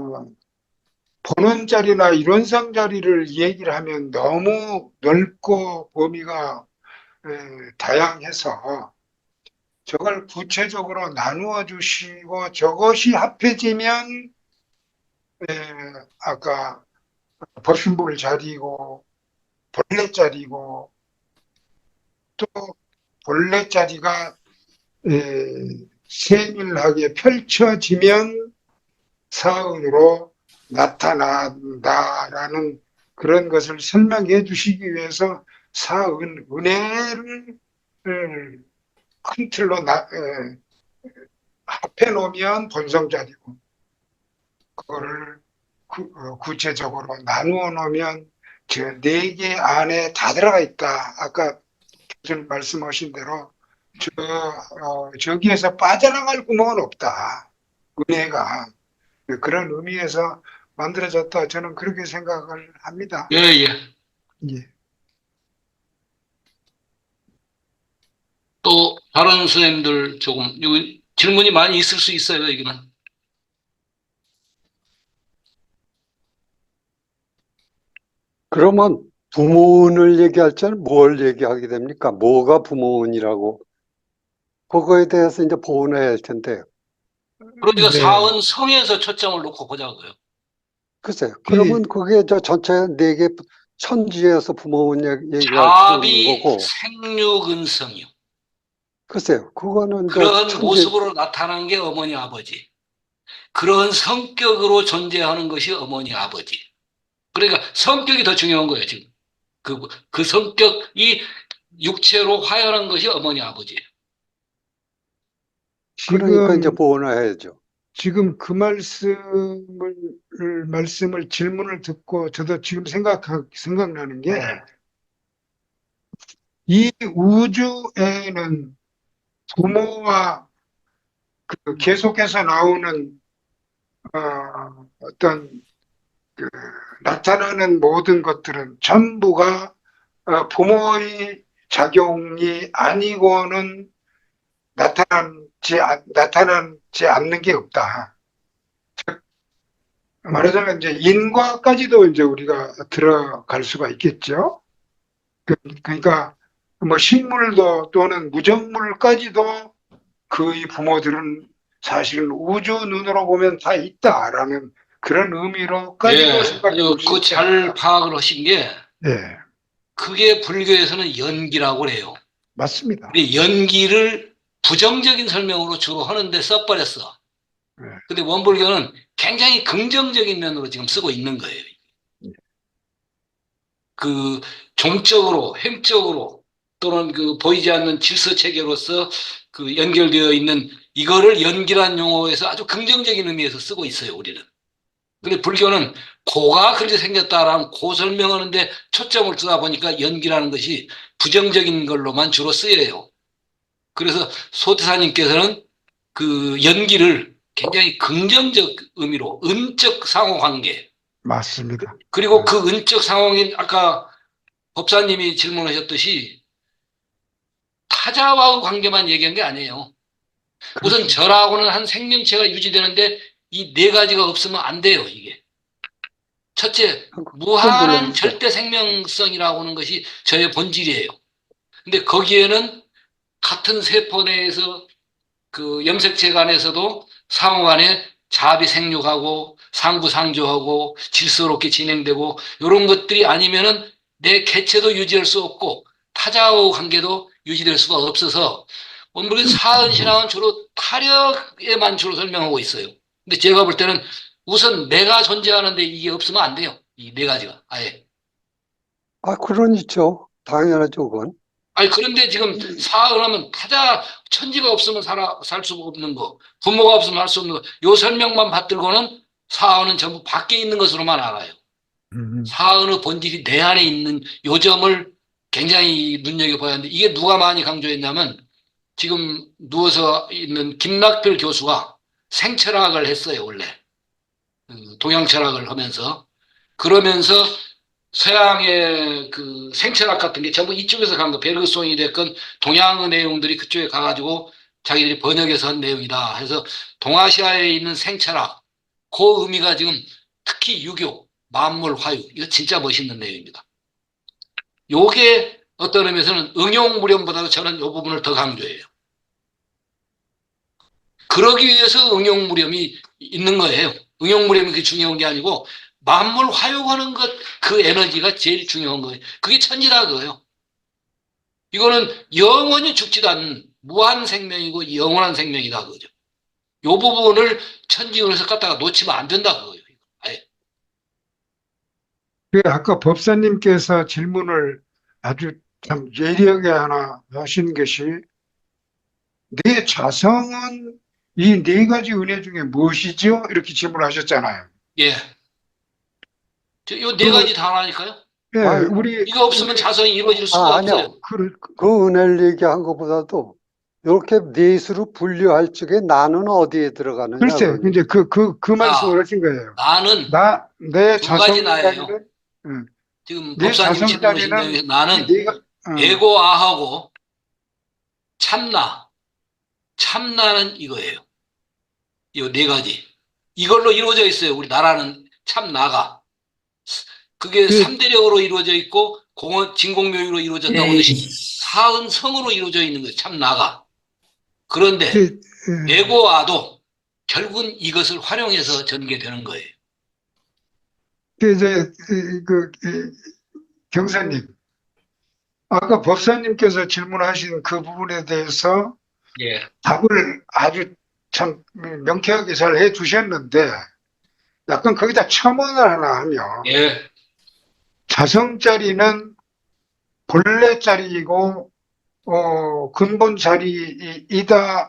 본원짜리나 이론상짜리를 얘기를 하면 너무 넓고 범위가 다양해서 저걸 구체적으로 나누어 주시고 저것이 합해지면 에, 아까 법신부를 자리고 본래짜리고 또 본래짜리가 세밀하게 펼쳐지면 사은으로 나타난다라는 그런 것을 설명해 주시기 위해서 사은, 은혜를 큰 틀로 합해 놓으면 본성자리고 그거를 구체적으로 나누어 놓으면 저 네 개 안에 다 들어가 있다. 아까 교수님 말씀하신 대로 저기에서 빠져나갈 구멍은 없다. 은혜가 그런 의미에서 만들어졌다. 저는 그렇게 생각을 합니다. 예, 예. 예. 또 다른 선생님들 조금 여기 질문이 많이 있을 수 있어요, 여기는. 그러면 부모운을 얘기할 때는 뭘 얘기하게 됩니까? 뭐가 부모운이라고? 그거에 대해서 이제 보완해야 할 텐데요. 그러니까 네. 사은 성에서 초점을 놓고 보자고요. 글쎄요. 그러면 그, 그게 저 전체 네 개 천지에서 부모운 얘기가 들어오는 자비, 거고, 생육은성이요. 글쎄요. 그거는 저 그러한 천지, 모습으로 나타난 게 어머니 아버지. 그런 성격으로 존재하는 것이 어머니 아버지. 그러니까 성격이 더 중요한 거예요, 지금. 그 성격이 육체로 화연한 것이 어머니 아버지예요. 그러니까 이제 지금, 보완해야죠. 지금 그 말씀을, 질문을 듣고 저도 지금 생각나는 게 이 우주에는 부모와 계속해서 나오는 어떤 그 나타나는 모든 것들은 전부가 부모의 작용이 아니고는 나타나지 않는 게 없다. 말하자면 이제 인과까지도 이제 우리가 들어갈 수가 있겠죠. 그러니까 뭐 식물도 또는 무정물까지도 그의 부모들은 사실은 우주 눈으로 보면 다 있다라는 그런 의미로까지도 예, 생각해 볼 아주 수 그 잘 있겠다. 파악을 하신 게 예, 그게 불교에서는 연기라고 그래요. 맞습니다. 근데 연기를 부정적인 설명으로 주로 하는데 써버렸어. 예, 근데 원불교는 굉장히 긍정적인 면으로 지금 쓰고 있는 거예요. 그 종적으로, 행적으로 또는 그 보이지 않는 질서 체계로서 그 연결되어 있는 이거를 연기란 용어에서 아주 긍정적인 의미에서 쓰고 있어요, 우리는. 근데 불교는 고가 그렇게 생겼다라는 고 설명하는데 초점을 두다 보니까 연기라는 것이 부정적인 걸로만 주로 쓰여요. 그래서 소태사님께서는 그 연기를 굉장히 긍정적 의미로 은적 상호관계, 맞습니다. 그리고 그 은적 상호인 아까 법사님이 질문하셨듯이 타자와의 관계만 얘기한 게 아니에요. 우선 그렇습니다. 절하고는 한 생명체가 유지되는데 이 네 가지가 없으면 안 돼요, 이게. 첫째, 그건 무한한 물론이죠. 절대 생명성이라고 하는 것이 저의 본질이에요. 근데 거기에는 같은 세포 내에서 그 염색체 간에서도 상호 간에 자비 생육하고 상부상조하고 질서롭게 진행되고 이런 것들이 아니면은 내 개체도 유지할 수 없고 타자와의 관계도 유지될 수가 없어서 오늘 사은신앙은 주로 타력에만 주로 설명하고 있어요. 근데 제가 볼 때는 우선 내가 존재하는데 이게 없으면 안 돼요. 이 네 가지가 아예. 아, 그런 있죠. 당연하죠, 그건. 아니, 그런데 지금 사은하면 타자, 천지가 없으면 살 수 없는 거, 부모가 없으면 할 수 없는 거, 요 설명만 받들고는 사은은 전부 밖에 있는 것으로만 알아요. 음, 사은의 본질이 내 안에 있는 요 점을 굉장히 눈여겨봐야 하는데, 이게 누가 많이 강조했냐면, 지금 누워서 있는 김낙별 교수가 생철학을 했어요, 원래. 동양철학을 하면서. 그러면서 서양의 그 생철학 같은 게 전부 이쪽에서 간 거, 베르그송이 됐건 동양의 내용들이 그쪽에 가가지고 자기들이 번역해서 한 내용이다 해서 동아시아에 있는 생철학, 그 의미가 지금 특히 유교, 만물, 화유, 이거 진짜 멋있는 내용입니다. 요게 어떤 의미에서는 응용무렴보다도 저는 이 부분을 더 강조해요. 그러기 위해서 응용무렴이 있는 거예요. 응용무렴이 그게 중요한 게 아니고 만물 화용하는 것, 그 에너지가 제일 중요한 거예요. 그게 천지다 그거예요. 이거는 영원히 죽지도 않는 무한 생명이고 영원한 생명이다 그거죠. 요 부분을 천지운에서 갖다가 놓치면 안 된다 그거예요. 아예. 그 아까 법사님께서 질문을 아주 참 예리하게 하나 하신 것이 내 자성은 이 네 가지 은혜 중에 무엇이죠? 이렇게 질문하셨잖아요. 예. 요 네 가지 그, 다 하나니까요. 예, 아, 이거 없으면 자성이 이루어질 수가 아니요. 없어요. 그 은혜를 얘기한 것보다도 이렇게 넷으로 분류할 적에 나는 어디에 들어가느냐, 글쎄, 그거니. 이제 그 말씀을 자, 하신 거예요. 나는 내 두 가지 나예요. 자성자리는, 응, 지금 내 법사님 질문하신 자성자리는 내용에서 이 나는 네가, 에고아하고 참나, 참나는 이거예요. 이 네 가지. 이걸로 이루어져 있어요. 우리 나라는 참나가. 그게 그, 삼대력으로 이루어져 있고 공원 진공묘유로 이루어졌다고 하듯이 사은성으로 이루어져 있는 거예요. 참나가. 그런데 그, 에고아도 결국은 이것을 활용해서 전개되는 거예요. 이제, 경사님, 아까 법사님께서 질문하신 그 부분에 대해서 예. 답을 아주 참 명쾌하게 잘 해주셨는데, 약간 거기다 첨언을 하나 하면, 예. 자성자리는 본래 자리이고, 근본 자리이다라고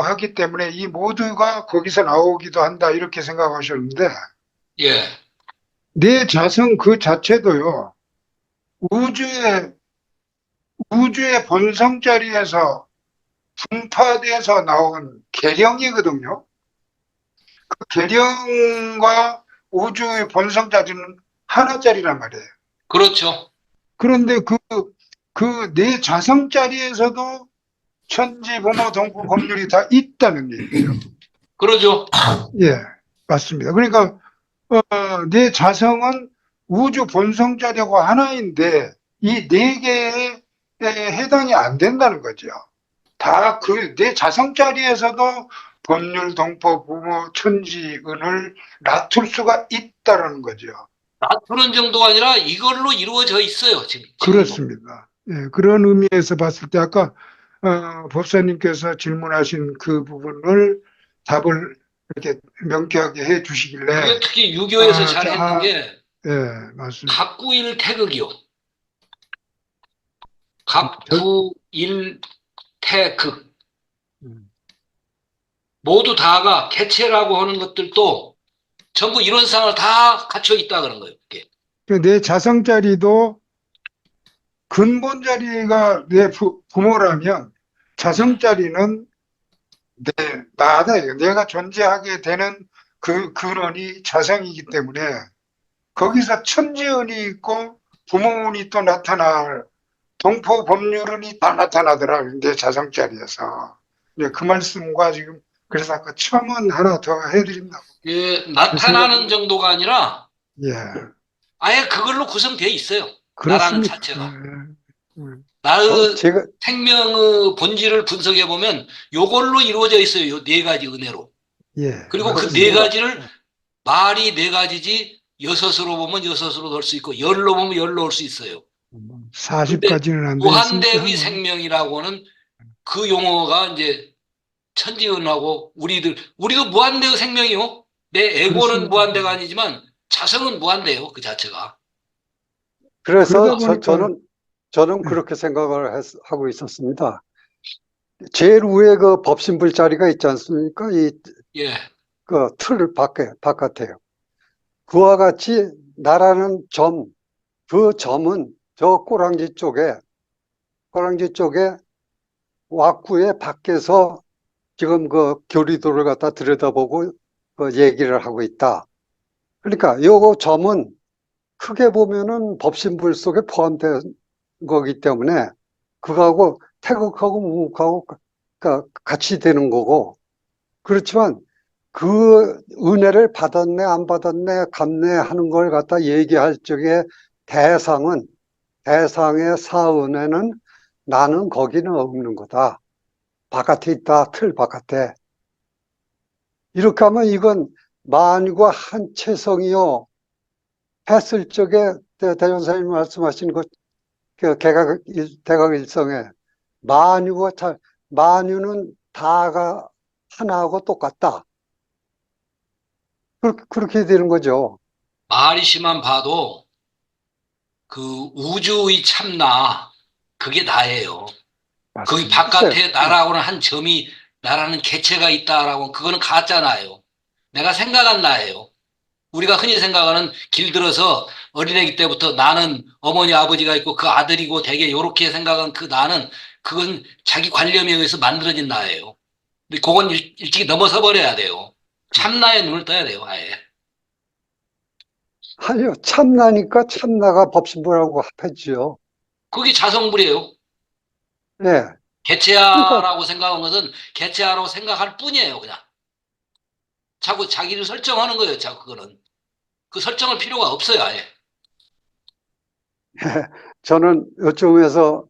하기 때문에 이 모두가 거기서 나오기도 한다, 이렇게 생각하셨는데, 예. 내 자성 그 자체도요, 우주의, 우주의 본성 자리에서 분파돼서 나온 계령이거든요. 그 계령과 우주의 본성 자리는 하나짜리란 말이에요. 그렇죠. 그런데 그 내 자성 자리에서도 천지, 부모, 동부, 법률이 다 있다는 얘기죠. 그러죠. 예, 맞습니다. 그러니까, 내 자성은 우주 본성 자리가 하나인데, 이 네 개에 해당이 안 된다는 거죠. 다 내 자성 자리에서도 법률, 동법, 부모, 천지, 은을 낮출 수가 있다라는 거죠. 낮추는 정도가 아니라 이걸로 이루어져 있어요. 지금도. 그렇습니다. 예, 그런 의미에서 봤을 때 아까 법사님께서 질문하신 그 부분을 답을 이렇게 명쾌하게 해 그게 주시길래 특히 유교에서 아, 잘 했는 게 예, 맞습니다. 갑구일 태극이요. 갑구일 태극. 음. 모두 다가 개체라고 하는 것들도 전부 이론상을 다 갖춰 있다 그런 거예요. 이게. 내 자성자리도 근본 자리가 내 부모라면 자성자리는 나다. 내가 존재하게 되는 그 근원이 자성이기 때문에 거기서 천지은이 있고 부모운이 또 나타날 동포 법률은이 다 나타나더라. 내 자성자리에서. 네, 그 말씀과 지금 그래서 아까 첨언 하나 더 해드린다고. 예, 나타나는 정도가 아니라 예, 아예 그걸로 구성되어 있어요. 나라는 그렇습니까? 자체가. 예, 나의 제가, 생명의 본질을 분석해 보면 요걸로 이루어져 있어요. 요 네 가지 은혜로. 예, 그리고 그 네 그렇습니다. 가지를 말이 네 가지지 여섯으로 보면 여섯으로 넣을 수 있고 열로 보면 열로 넣을 수 있어요. 근데 40까지는 안 되겠습니까? 무한대의 생명이라고는 그 용어가 이제 천지은하고 우리도 무한대의 생명이요. 내 에고는 그렇습니다. 무한대가 아니지만 자성은 무한대요. 그 자체가. 그래서 그러다 보니까 저는 그렇게 생각을 하고 있었습니다. 제일 위에 그 법신불 자리가 있지 않습니까? 예. 그 틀 바깥에요. 그와 같이 나라는 그 점은 저 꼬랑지 쪽에 왁구의 밖에서 지금 그 교리도를 갖다 들여다보고 그 얘기를 하고 있다. 그러니까 요거 점은 크게 보면은 법신불 속에 포함된 거기 때문에 그거하고 태극하고 무국하고 같이 되는 거고, 그렇지만 그 은혜를 받았네 안 받았네 갚네 하는 걸 갖다 얘기할 적에 대상의 사은혜는 나는 거기는 없는 거다. 바깥에 있다. 틀 바깥에. 이렇게 하면 이건 만유가 한체성이요. 했을 적에 대전사님 말씀하신 그 대각일성에 만유는 다가 하나하고 똑같다. 그렇게 되는 거죠. 마리시만 봐도 그 우주의 참나 그게 나예요. 거기 맞습니다. 바깥에 나라고는 한 점이 나라는 개체가 있다라고 그거는 가짜나예요. 내가 생각한 나예요. 우리가 흔히 생각하는 길들어서 어린애기 때부터 나는 어머니 아버지가 있고 그 아들이고 되게 요렇게 생각한 그 나는 그건 자기 관념에 의해서 만들어진 나예요. 근데 그건 일찍이 넘어서 버려야 돼요. 참나에 눈을 떠야 돼요. 아예. 아니요, 참나니까 참나가 법신부라고 합했지요. 그게 자성불이에요. 네. 그러니까 개체화라고 생각한 것은 개체화라고 생각할 뿐이에요, 그냥. 자꾸 자기를 설정하는 거예요, 자꾸 그거는. 그 설정할 필요가 없어요, 아예. 저는 요점에서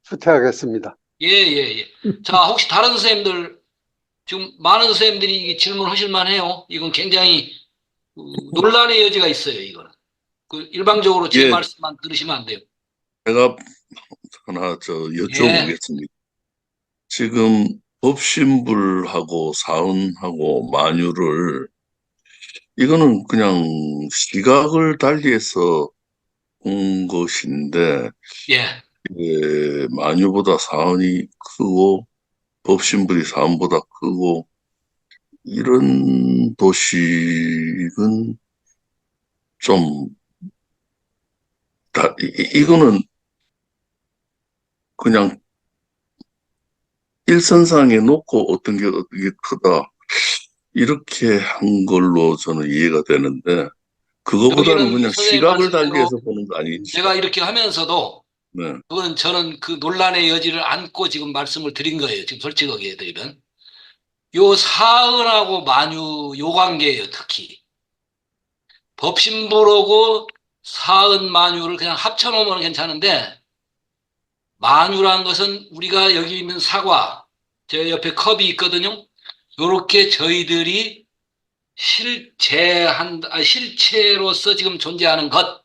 후퇴하겠습니다. 예, 예, 예. 자, 혹시 다른 선생님들, 지금 많은 선생님들이 이게 질문하실 만해요. 이건 굉장히 논란의 여지가 있어요, 이거는. 그 일방적으로 제 예, 말씀만 들으시면 안 돼요. 제가 하나 예, 여쭤보겠습니다. 지금 법신불하고 사은하고 만유를 이거는 그냥 시각을 달리해서 본 것인데 예. 만유보다 사은이 크고 법신불이 사은보다 크고 이런 도식은 좀 이거는 그냥 일선상에 놓고 어떤 게 크다 이렇게 한 걸로 저는 이해가 되는데 그거보다는 여기는 그냥 선생님 시각을 말씀대로 달리해서 보는 거 아닌지. 제가 이렇게 하면서도 네. 그건 저는 그 논란의 여지를 안고 지금 말씀을 드린 거예요. 지금 솔직하게 드리면. 요 사은하고 만유 요 관계예요, 특히. 법신부로고 사은 만유를 그냥 합쳐놓으면 괜찮은데 만유란 것은 우리가 여기 있는 사과, 제 옆에 컵이 있거든요. 요렇게 저희들이 실체로서 지금 존재하는 것,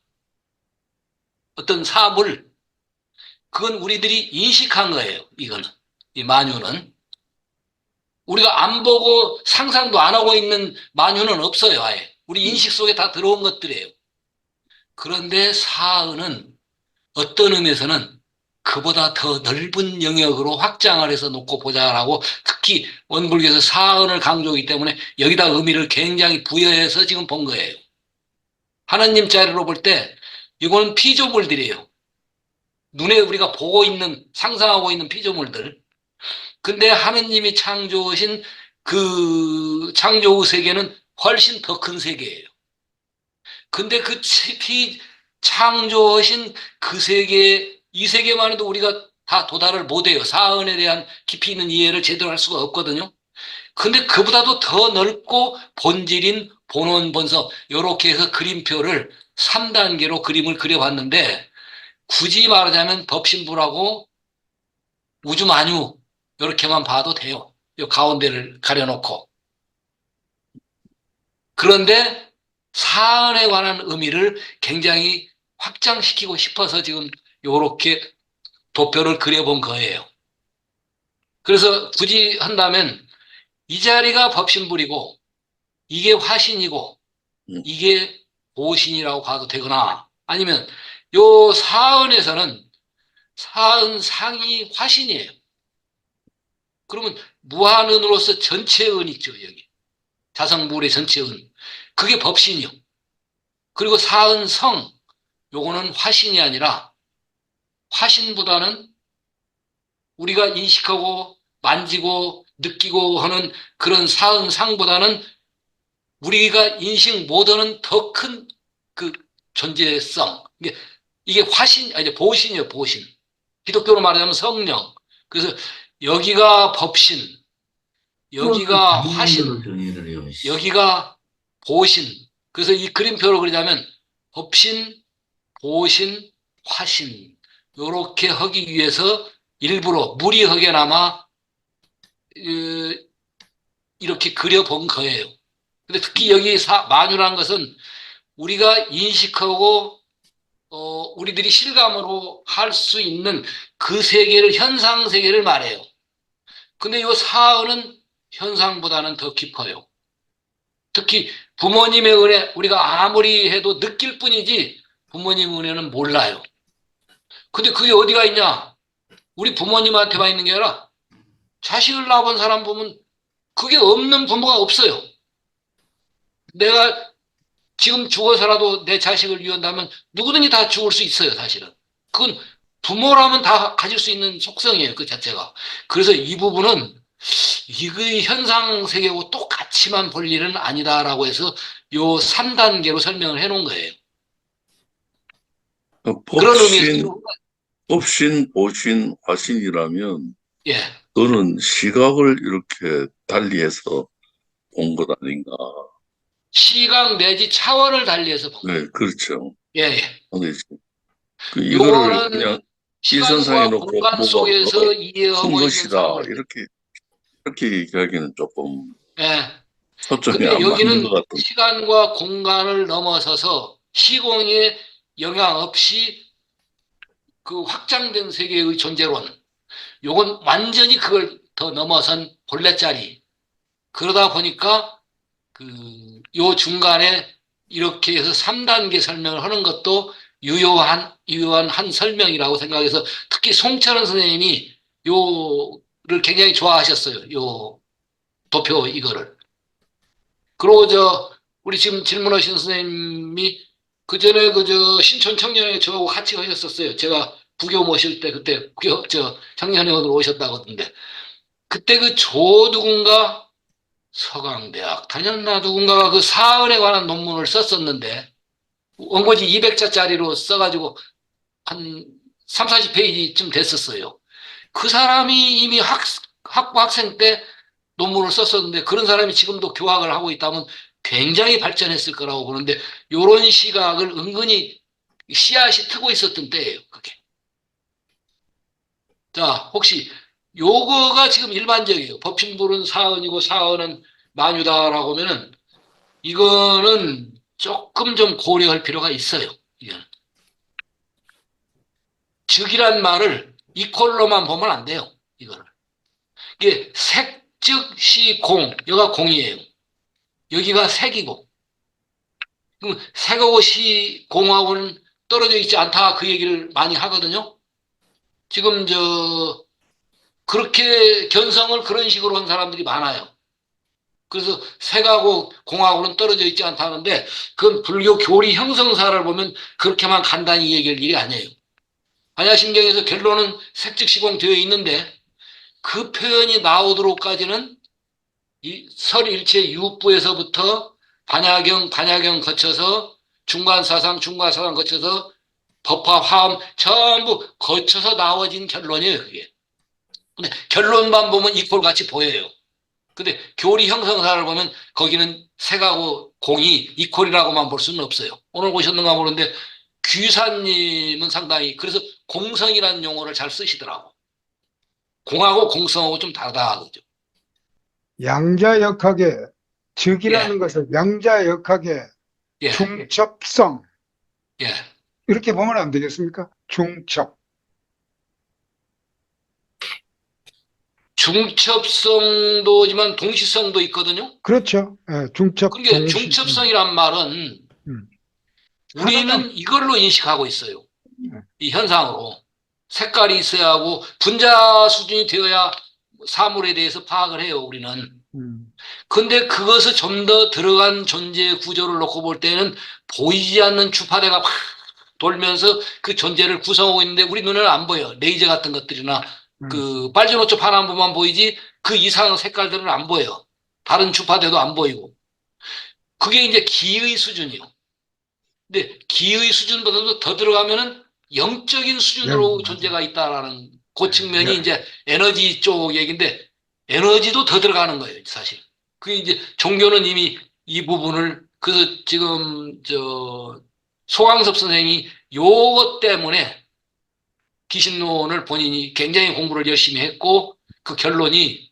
어떤 사물, 그건 우리들이 인식한 거예요, 이거는. 이 만유는. 우리가 안 보고 상상도 안 하고 있는 만유는 없어요, 아예. 우리 인식 속에 다 들어온 것들이에요. 그런데 사은은 어떤 의미에서는 그보다 더 넓은 영역으로 확장을 해서 놓고 보자라고, 특히 원불교에서 사은을 강조하기 때문에 여기다 의미를 굉장히 부여해서 지금 본 거예요. 하나님 자리로 볼 때 이거는 피조물들이에요. 눈에 우리가 보고 있는, 상상하고 있는 피조물들. 근데 하느님이 창조하신 그 창조의 세계는 훨씬 더 큰 세계예요. 근데 그 창조하신 그 세계, 이 세계만 해도 우리가 다 도달을 못해요. 사은에 대한 깊이 있는 이해를 제대로 할 수가 없거든요. 근데 그보다도 더 넓고 본질인 본원, 본성, 이렇게 해서 그림표를 3단계로 그림을 그려봤는데, 굳이 말하자면 법신부라고 우주만유 이렇게만 봐도 돼요. 이 가운데를 가려놓고. 그런데 사안에 관한 의미를 굉장히 확장시키고 싶어서 지금 이렇게 도표를 그려본 거예요. 그래서 굳이 한다면 이 자리가 법신불이고 이게 화신이고 이게 보신이라고 봐도 되거나, 아니면 요 사은에서는 사은상이 화신이에요. 그러면 무한은으로서 전체 은 있죠, 여기. 자성불의 전체 은. 그게 법신이요. 그리고 사은성, 요거는 화신이 아니라, 화신보다는 우리가 인식하고 만지고 느끼고 하는 그런 사은상보다는 우리가 인식 못하는 더 큰 그 존재성. 이게 화신, 아니, 보신이에요, 보신. 기독교로 말하자면 성령. 그래서 여기가 법신, 여기가 화신, 여기가 보신. 그래서 이 그림표로 그리자면 법신, 보신, 화신. 요렇게 하기 위해서 일부러 무리하게나마 이렇게 그려본 거예요. 근데 특히 여기 만유라는 것은 우리가 인식하고 우리들이 실감으로 할 수 있는 그 세계를, 현상 세계를 말해요. 근데 이 사은은 현상보다는 더 깊어요. 특히 부모님의 은혜, 우리가 아무리 해도 느낄 뿐이지 부모님 은혜는 몰라요. 근데 그게 어디가 있냐? 우리 부모님한테만 있는 게 아니라 자식을 낳아본 사람 보면 그게 없는 부모가 없어요. 내가 지금 죽어서라도 내 자식을 위한다면 누구든지 다 죽을 수 있어요, 사실은. 그건 부모라면 다 가질 수 있는 속성이에요, 그 자체가. 그래서 이 부분은 이거 현상 세계하고 똑같이만 볼 일은 아니다라고 해서 요 3단계로 설명을 해 놓은 거예요. 그런 의미에서, 법신, 보신, 화신이라면 예, 그거는 시각을 이렇게 달리해서 본 것 아닌가. 시각 내지 차원을 달리해서 본 거예요. 네, 그렇죠. 예, 예. 근데 이거를 그냥 요거는 일선상에 시간과 놓고 공간 보고 속에서 큰 이해하고 있는 것이다. 사물. 이렇게 얘기하기는 조금 예. 초점이 근데 안 맞는 것 여기는 같은. 시간과 공간을 넘어서서 시공의 영향 없이 그 확장된 세계의 존재론, 요건 완전히 그걸 더 넘어선 본래짜리. 그러다 보니까 요 중간에 이렇게 해서 3단계 설명을 하는 것도 유효한 한 설명이라고 생각해서, 특히 송철원 선생님이 요를 굉장히 좋아하셨어요. 요 도표 이거를. 그리고 우리 지금 질문하신 선생님이 그 전에 신촌 청년회 저하고 같이 하셨었어요. 제가 부교 모실 때 그때 청년회원으로 오셨다고 하던데, 그때 조 누군가 서강대학 다녔나 누군가가 그 사언에 관한 논문을 썼었는데, 원고지 200자짜리로 써가지고 한 3, 40페이지쯤 됐었어요. 그 사람이 이미 학부 학생 때 논문을 썼었는데, 그런 사람이 지금도 교학을 하고 있다면 굉장히 발전했을 거라고 보는데, 요런 시각을 은근히 씨앗이 트고 있었던 때예요, 그게. 자, 혹시 요거가 지금 일반적이에요. 법신불은 사언이고 사언은 만유다라고 하면은, 이거는 조금 좀 고려할 필요가 있어요. 이거는. 즉이란 말을 이퀄로만 보면 안 돼요. 이거는. 이게 색, 즉, 시, 공. 여기가 공이에요. 여기가 색이고. 그럼 새것이 공화국은 떨어져 있지 않다 그 얘기를 많이 하거든요. 지금 그렇게 견성을 그런 식으로 한 사람들이 많아요. 그래서 색하고 공하고는 떨어져 있지 않다는데 그건 불교 교리 형성사를 보면 그렇게만 간단히 얘기할 일이 아니에요. 반야심경에서 결론은 색즉시공 되어 있는데 그 표현이 나오도록까지는 이 설일체 유부에서부터 반야경 거쳐서 중간사상 거쳐서 법화, 화엄 전부 거쳐서 나와진 결론이에요, 그게. 근데 결론만 보면 이꼴 같이 보여요. 근데 교리 형성사를 보면 거기는 색하고 공이 이퀄이라고만 볼 수는 없어요. 오늘 오셨는가 모르는데 귀사님은 상당히 그래서 공성이라는 용어를 잘 쓰시더라고. 공하고 공성하고 좀 다르다 그죠. 양자역학의 적이라는 예, 것을 양자역학의 예, 중첩성 예. 이렇게 보면 안 되겠습니까? 중첩. 중첩성도지만 동시성도 있거든요. 그렇죠. 예, 중첩, 그게 동시. 중첩성이란 말은 음. 하나는 우리는 이걸로 인식하고 있어요. 예, 이 현상으로. 색깔이 있어야 하고 분자 수준이 되어야 사물에 대해서 파악을 해요, 우리는. 음, 근데 그것을 좀 더 들어간 존재 구조를 놓고 볼 때는 보이지 않는 주파대가 막 돌면서 그 존재를 구성하고 있는데 우리 눈에는 안 보여. 레이저 같은 것들이나 그 빨주노초 파남보만 보이지 그 이상 색깔들은 안 보여. 다른 주파대도 안 보이고. 그게 이제 기의 수준이요. 근데 기의 수준보다도 더 들어가면은 영적인 수준으로 맞아요. 존재가 있다라는 그 측면이 예, 이제 에너지 쪽 얘기인데 에너지도 더 들어가는 거예요, 사실. 그게 이제 종교는 이미 이 부분을 그래서 지금 소강섭 선생이 요것 때문에 기신론을 본인이 굉장히 공부를 열심히 했고 그 결론이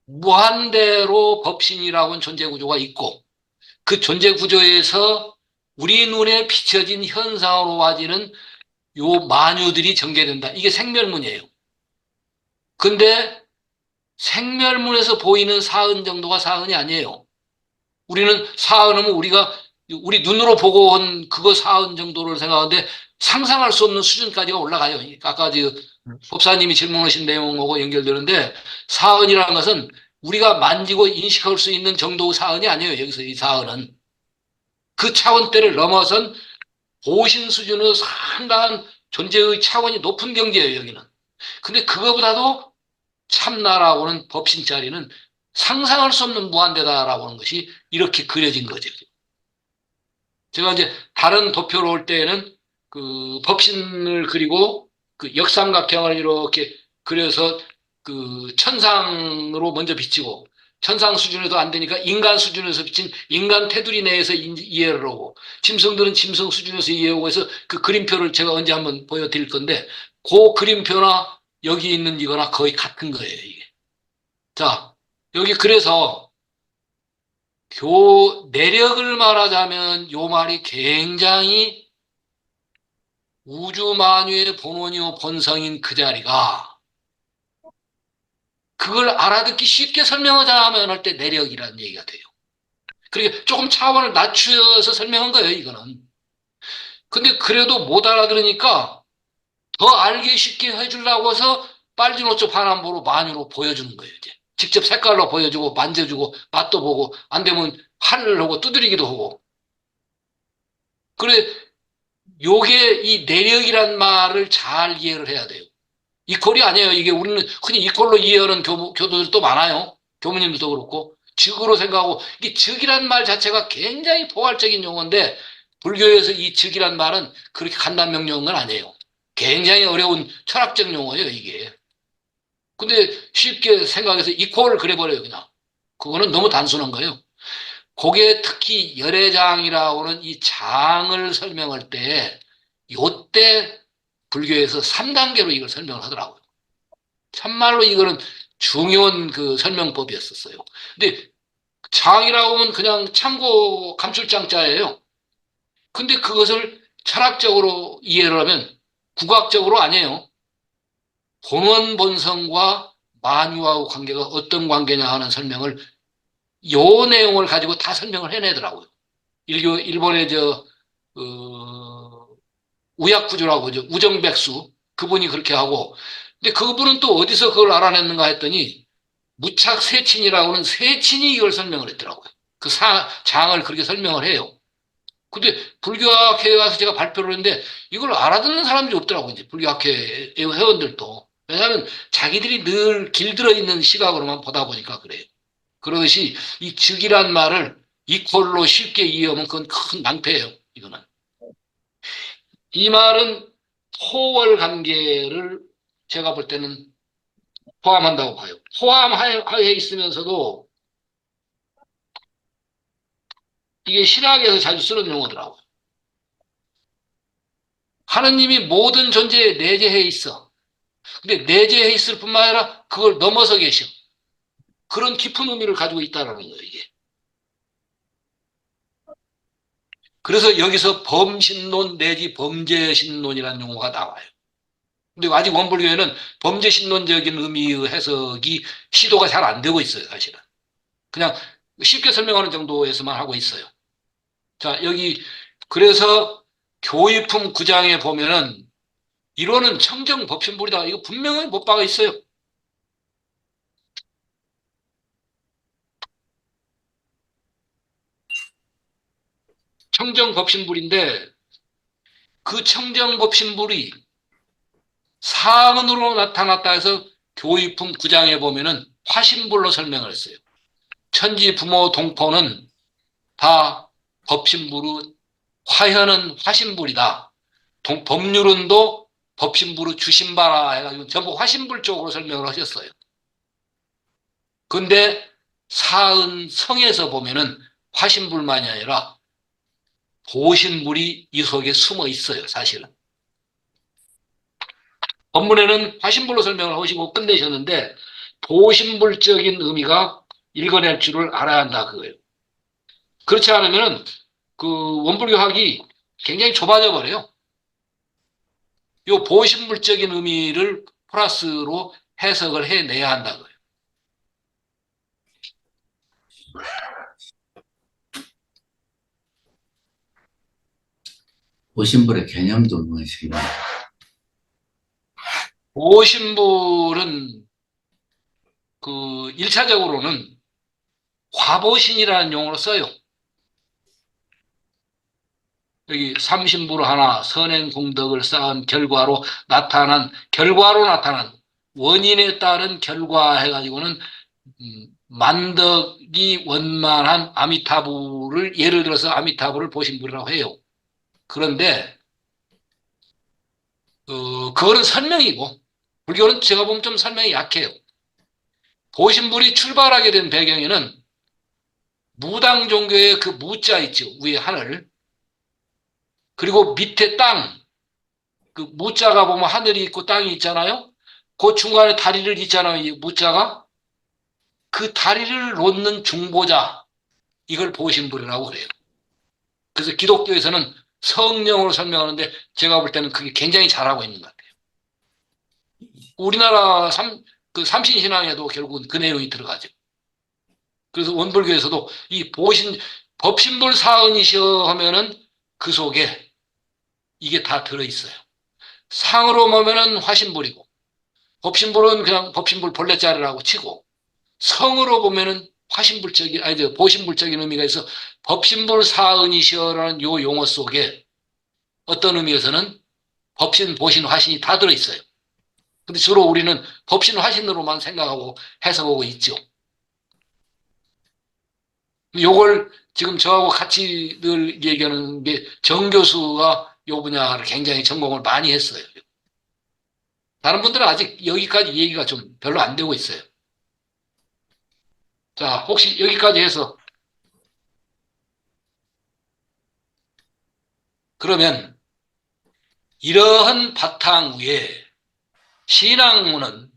무한대로 법신이라고는 존재 구조가 있고 그 존재 구조에서 우리 눈에 비춰진 현상으로 와지는 요 만유들이 전개된다. 이게 생멸문이에요. 근데 생멸문에서 보이는 사은 정도가 사은이 아니에요. 우리는 사은은 우리 눈으로 보고 온 그거 사은 정도를 생각하는데 상상할 수 없는 수준까지가 올라가요. 아까 법사님이 질문하신 내용하고 연결되는데 사은이라는 것은 우리가 만지고 인식할 수 있는 정도의 사은이 아니에요. 여기서 이 사은은. 그 차원대를 넘어선 보신 수준의 상당한 존재의 차원이 높은 경지예요, 여기는. 근데 그거보다도 참나라고는 법신자리는 상상할 수 없는 무한대다라고 하는 것이 이렇게 그려진 거죠. 제가 이제 다른 도표로 올 때에는 그 법신을 그리고 그 역삼각형을 이렇게 그려서 그 천상으로 먼저 비치고 천상 수준에도 안 되니까 인간 수준에서 비친 인간 테두리 내에서 이해를 하고 짐승들은 짐승 수준에서 이해하고 해서 그 그림표를 제가 언제 한번 보여드릴 건데 그 그림표나 여기 있는 이거나 거의 같은 거예요, 이게. 자, 여기 그래서 내력을 말하자면 요 말이 굉장히 우주 만유의 본원이요 본성인 그 자리가 그걸 알아듣기 쉽게 설명하자면 할 때 내력이라는 얘기가 돼요. 그러니까 조금 차원을 낮추어서 설명한 거예요, 이거는. 근데 그래도 못 알아들으니까 더 알기 쉽게 해주려고 해서 빨주노초 파남보로 만유로 보여주는 거예요, 이제. 직접 색깔로 보여주고 만져주고 맛도 보고 안 되면 화를 하고 두드리기도 하고. 그래 요게 이 내력이란 말을 잘 이해를 해야 돼요. 이퀄이 아니에요. 이게 우리는 흔히 이퀄로 이해하는 교도들도 많아요. 교무님들도 그렇고 즉으로 생각하고 이게 즉이란 말 자체가 굉장히 포괄적인 용어인데 불교에서 이 즉이란 말은 그렇게 간단 명료한 건 아니에요. 굉장히 어려운 철학적 용어예요, 이게. 근데 쉽게 생각해서 이퀄을 그려버려요, 그냥. 그거는 너무 단순한 거예요. 그게 특히 열애장이라고 하는 이 장을 설명할 때, 요때 불교에서 3단계로 이걸 설명을 하더라고요. 참말로 이거는 중요한 그 설명법이었었어요. 근데 장이라고 하면 그냥 참고 감출장자예요. 근데 그것을 철학적으로 이해를 하면 국학적으로 아니에요. 본원 본성과 만유하고 관계가 어떤 관계냐 하는 설명을 요 내용을 가지고 다 설명을 해내더라고요. 일본의 우약구조라고 그죠. 우정백수. 그분이 그렇게 하고. 근데 그분은 또 어디서 그걸 알아냈는가 했더니 무착 세친이라고는 세친이 이걸 설명을 했더라고요. 그 장을 그렇게 설명을 해요. 근데 불교학회에 가서 제가 발표를 했는데 이걸 알아듣는 사람들이 없더라고요. 이제 불교학회 회원들도. 왜냐하면 자기들이 늘 길들어 있는 시각으로만 보다 보니까 그래요. 그러듯이 이 즉이란 말을 이퀄로 쉽게 이해하면 그건 큰 낭패예요. 이거는. 이 말은 포월 관계를 제가 볼 때는 포함한다고 봐요. 포함하에 있으면서도 이게 신학에서 자주 쓰는 용어더라고요. 하느님이 모든 존재에 내재해 있어. 근데 내재해 있을 뿐만 아니라 그걸 넘어서 계셔. 그런 깊은 의미를 가지고 있다는 거예요, 이게. 그래서 여기서 범신론 내지 범죄신론이라는 용어가 나와요. 근데 아직 원불교에는 범죄신론적인 의미의 해석이 시도가 잘 안 되고 있어요, 사실은. 그냥 쉽게 설명하는 정도에서만 하고 있어요. 자, 여기, 그래서 교의품 9장에 보면은 이론은 청정법신불이다. 이거 분명히 못 박아 있어요. 청정법신불인데 그 청정법신불이 사은으로 나타났다 해서 교의품 9장에 보면은 화신불로 설명을 했어요. 천지 부모 동포는 다 법신불의 화현은 화신불이다. 법률은도 법신불의 주신바라 해가지고 전부 화신불 쪽으로 설명을 하셨어요. 근데 사은 성에서 보면은 화신불만이 아니라 보신불이 이 속에 숨어 있어요, 사실은. 본문에는 화신불로 설명을 하시고 끝내셨는데 보신불적인 의미가 읽어낼 줄을 알아야 한다 그거예요. 그렇지 않으면 그 원불교학이 굉장히 좁아져 버려요. 이 보신불적인 의미를 플러스로 해석을 해내야 한다 그거예요. 보신불의 개념도 무엇인가요? 보신불은 그 1차적으로는 화보신이라는 용어로 써요. 여기 삼신불 하나 선행 공덕을 쌓은 결과로 나타난 원인에 따른 결과 해가지고는 만덕이 원만한 아미타불을 예를 들어서 아미타불을 보신불이라고 해요. 그런데 그거는 설명이고 불교는 제가 보면 좀 설명이 약해요. 보신불이 출발하게 된 배경에는 무당 종교의 그 무자 있죠. 위에 하늘. 그리고 밑에 땅. 그 무자가 보면 하늘이 있고 땅이 있잖아요. 그 중간에 다리를 있잖아요. 이 무자가. 그 다리를 놓는 중보자. 이걸 보신불이라고 그래요. 그래서 기독교에서는 성령으로 설명하는데 제가 볼 때는 그게 굉장히 잘하고 있는 것 같아요. 우리나라 그 삼신신앙에도 결국은 그 내용이 들어가죠. 그래서 원불교에서도 이 법신불 사은이시여 하면은 그 속에 이게 다 들어있어요. 상으로 보면은 화신불이고, 법신불은 그냥 법신불 본래자리라고 치고, 성으로 보면은 보신불적인 의미가 있어 법신불 사은이시여라는 요 용어 속에 어떤 의미에서는 법신, 보신, 화신이 다 들어있어요. 근데 주로 우리는 법신, 화신으로만 생각하고 해석하고 있죠. 요걸 지금 저하고 같이 늘 얘기하는 게 정 교수가 요 분야를 굉장히 전공을 많이 했어요. 다른 분들은 아직 여기까지 얘기가 좀 별로 안 되고 있어요. 자, 혹시 여기까지 해서 그러면 이러한 바탕 위에 신앙문은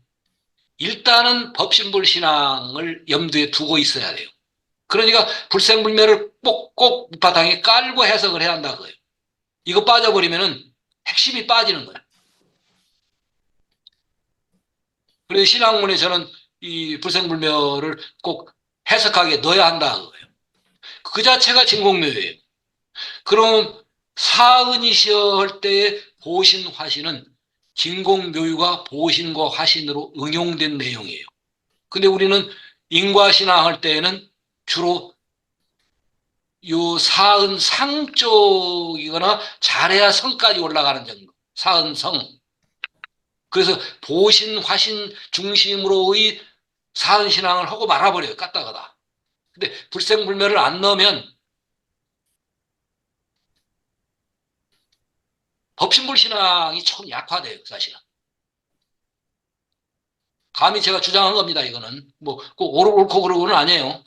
일단은 법신불 신앙을 염두에 두고 있어야 돼요. 그러니까 불생불멸을 꼭 밑바탕에 깔고 해석을 해야 한다 그거예요. 이거 빠져버리면은 핵심이 빠지는 거예요. 그래서 신학문에 저는 이 불생불멸을 꼭 해석하게 넣어야 한다 그거예요. 그 자체가 진공묘예요. 그럼 사은이시여 할 때의 보신, 화신은 진공묘유가 보신과 화신으로 응용된 내용이에요. 근데 우리는 인과신앙 할 때에는 주로 요 사은 상 쪽이거나 잘해야 성까지 올라가는 정도. 사은성. 그래서 보신, 화신 중심으로의 사은신앙을 하고 말아버려요. 까딱하다. 근데 불생불멸을 안 넣으면 법신불신앙이 좀 약화돼요. 사실은. 감히 제가 주장한 겁니다. 이거는. 뭐, 꼭 옳고 그러고는 아니에요.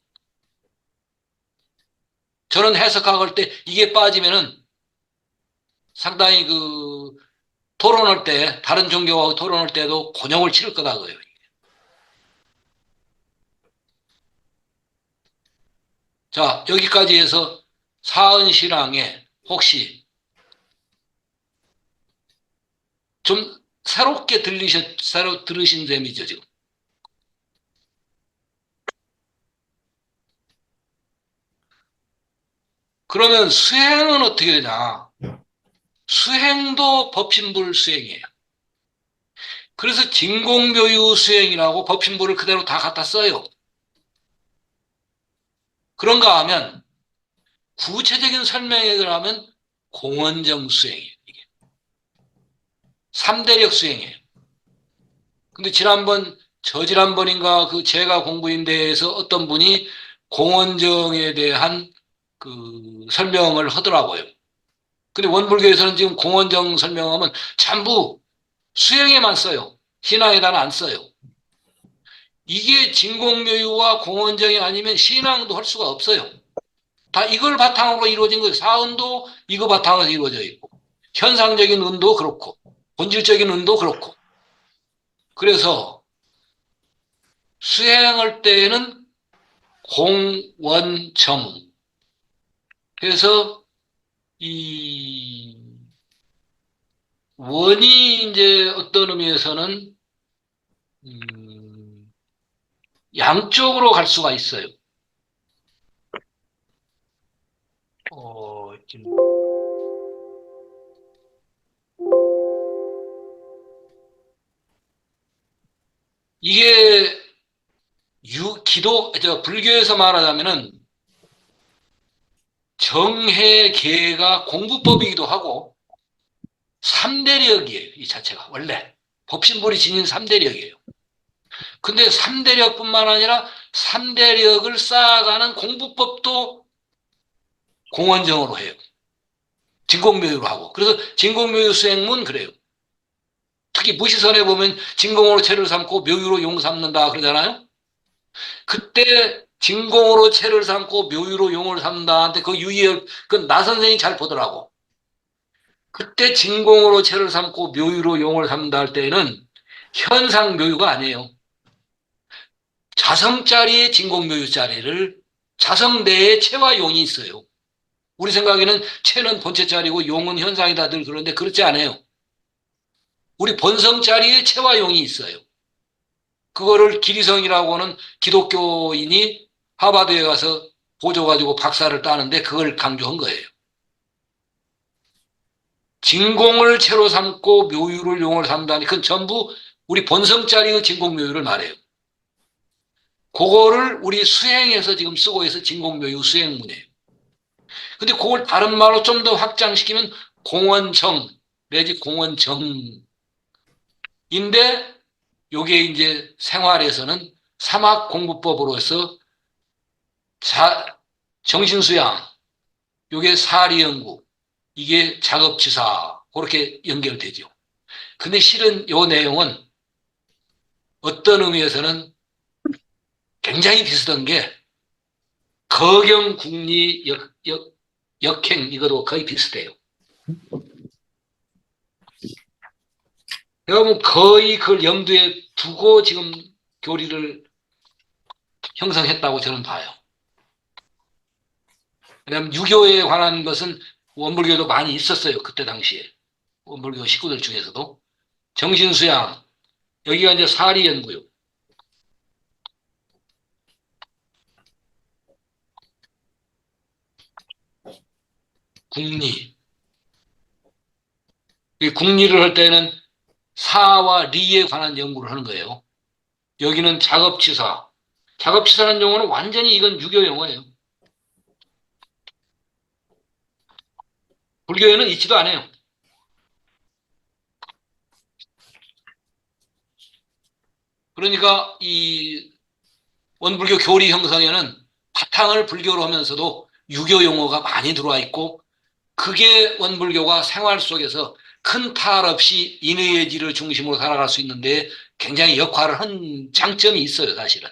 저는 해석할 때 이게 빠지면은 상당히 토론할 때, 다른 종교하고 토론할 때도 곤욕을 치를 거다, 그거예요. 자, 여기까지 해서 사은신앙에 혹시 좀 새롭게 새로 들으신 셈이죠, 지금. 그러면 수행은 어떻게 되냐? 수행도 법신불 수행이에요. 그래서 진공묘유 수행이라고 법신불을 그대로 다 갖다 써요. 그런가 하면 구체적인 설명에 들어가면 공원정 수행이에요. 이게. 3대력 수행이에요. 근데 저지난번인가 제가 공부인대에서 어떤 분이 공원정에 대한 설명을 하더라고요. 근데 원불교에서는 지금 공원정 설명하면 전부 수행에만 써요. 신앙에다는 안 써요. 이게 진공묘유와 공원정이 아니면 신앙도 할 수가 없어요. 다 이걸 바탕으로 이루어진 거예요. 사은도 이거 바탕으로 이루어져 있고, 현상적인 운도 그렇고, 본질적인 운도 그렇고. 그래서 수행할 때에는 공원정. 그래서 이 원이 이제 어떤 의미에서는 양쪽으로 갈 수가 있어요. 지금 이게 불교에서 말하자면은 정해계가 공부법이기도 하고 3대력이에요. 이 자체가 원래 법신불이 지닌 3대력이에요. 근데 3대력뿐만 아니라 3대력을 쌓아가는 공부법도 공원정으로 해요. 진공묘유로 하고. 그래서 진공묘유 수행문 그래요. 특히 무시선에 보면 진공으로 채를 삼고 묘유로 용 삼는다 그러잖아요. 그때 진공으로 채를 삼고 묘유로 용을 삼는다 한데 그 유의를 나 선생이 잘 보더라고. 그때 진공으로 채를 삼고 묘유로 용을 삼는다 할 때는 현상 묘유가 아니에요. 자성자리의 진공묘유자리를 자성 내에 채와 용이 있어요. 우리 생각에는 채는 본체자리고 용은 현상이다 늘 그러는데 그렇지 않아요. 우리 본성자리에 채와 용이 있어요. 그거를 기리성이라고 하는 기독교인이 하버드에 가서 보조가지고 박사를 따는데 그걸 강조한 거예요. 진공을 채로 삼고 묘유를 용을 삼다니 그건 전부 우리 본성자리의 진공묘유를 말해요. 그거를 우리 수행에서 지금 쓰고 있어 진공묘유 수행문이에요. 근데 그걸 다른 말로 좀 더 확장시키면 공원정 내지 공원정인데 요게 이제 생활에서는 사막공부법으로서 정신수양, 요게 사리연구, 이게 작업치사 그렇게 연결되죠. 근데 실은 요 내용은 어떤 의미에서는 굉장히 비슷한 게 거경국리 역행 이거도 거의 비슷해요. 여러분 거의 그걸 염두에 두고 지금 교리를 형성했다고 저는 봐요. 왜냐하면 유교에 관한 것은 원불교도 많이 있었어요. 그때 당시에. 원불교 식구들 중에서도. 정신수양, 여기가 이제 사리연구요. 국리. 이 국리를 할 때는 사와 리에 관한 연구를 하는 거예요. 여기는 작업치사. 작업치사라는 용어는 완전히 이건 유교 용어예요. 불교에는 있지도 않아요. 그러니까 이 원불교 교리 형성에는 바탕을 불교로 하면서도 유교 용어가 많이 들어와 있고, 그게 원불교가 생활 속에서 큰 탈 없이 인의의 질을 중심으로 살아갈 수 있는데 굉장히 역할을 한 장점이 있어요, 사실은.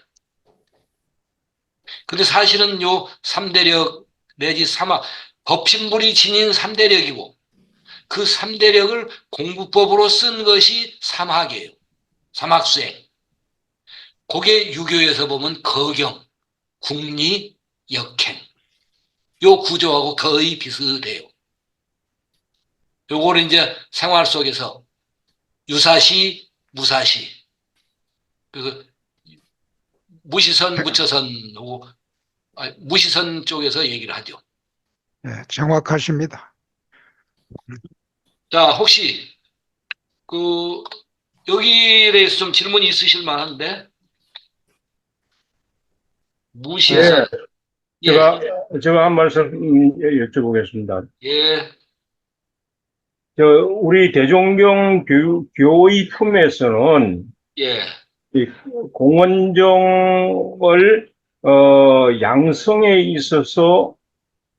근데 사실은 요 3대력 내지 사막, 법신불이 지닌 3대력이고, 그 3대력을 공부법으로 쓴 것이 삼학이에요. 삼학수행. 그게 유교에서 보면 거경, 국리, 역행. 요 구조하고 거의 비슷해요. 요거를 이제 생활 속에서 유사시, 무사시. 그래서 무시선, 무처선, 무시선 쪽에서 얘기를 하죠. 예, 정확하십니다. 자, 혹시 그 여기에 대해서 좀 질문이 있으실 만한데, 무시선. 예, 제가 한 말씀 여쭤보겠습니다. 예, 우리 대종경 교의품에서는 예, 이 공원정을 양성에 있어서,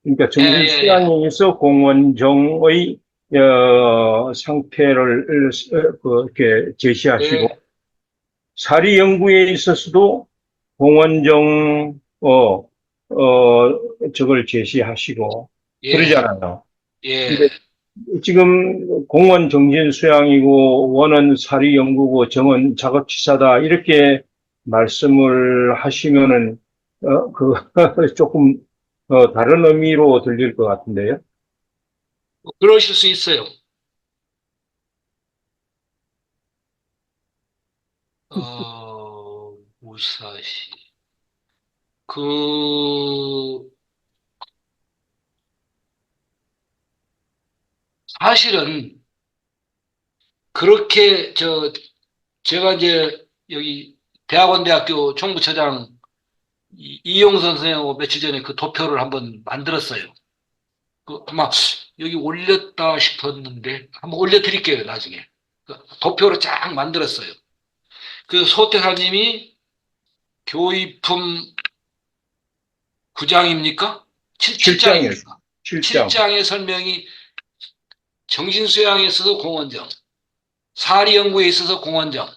그러니까 예, 정신 예, 수양에 있어 공원정의 상태를 이렇게 제시하시고, 예, 사리 연구에 있어서도 공원정 저걸 제시하시고 예, 그러잖아요. 근데 예. 지금 공원 정신 수양이고 원은 사리 연구고 정은 작업치사다 이렇게 말씀을 하시면은 조금 다른 의미로 들릴 것 같은데요. 그러실 수 있어요. 무사시. 사실은 그렇게 제가 이제 여기 대학원대학교 총부처장 이용선 선생하고 며칠 전에 그 도표를 한번 만들었어요. 아마 여기 올렸다 싶었는데 한번 올려드릴게요, 나중에. 도표로 쫙 만들었어요. 그 소태사님이 교의품 9장입니까? 7장이에요. 7장입니까? 7장. 7장의 설명이 정신수양에 있어서 공원정, 사리연구에 있어서 공원정,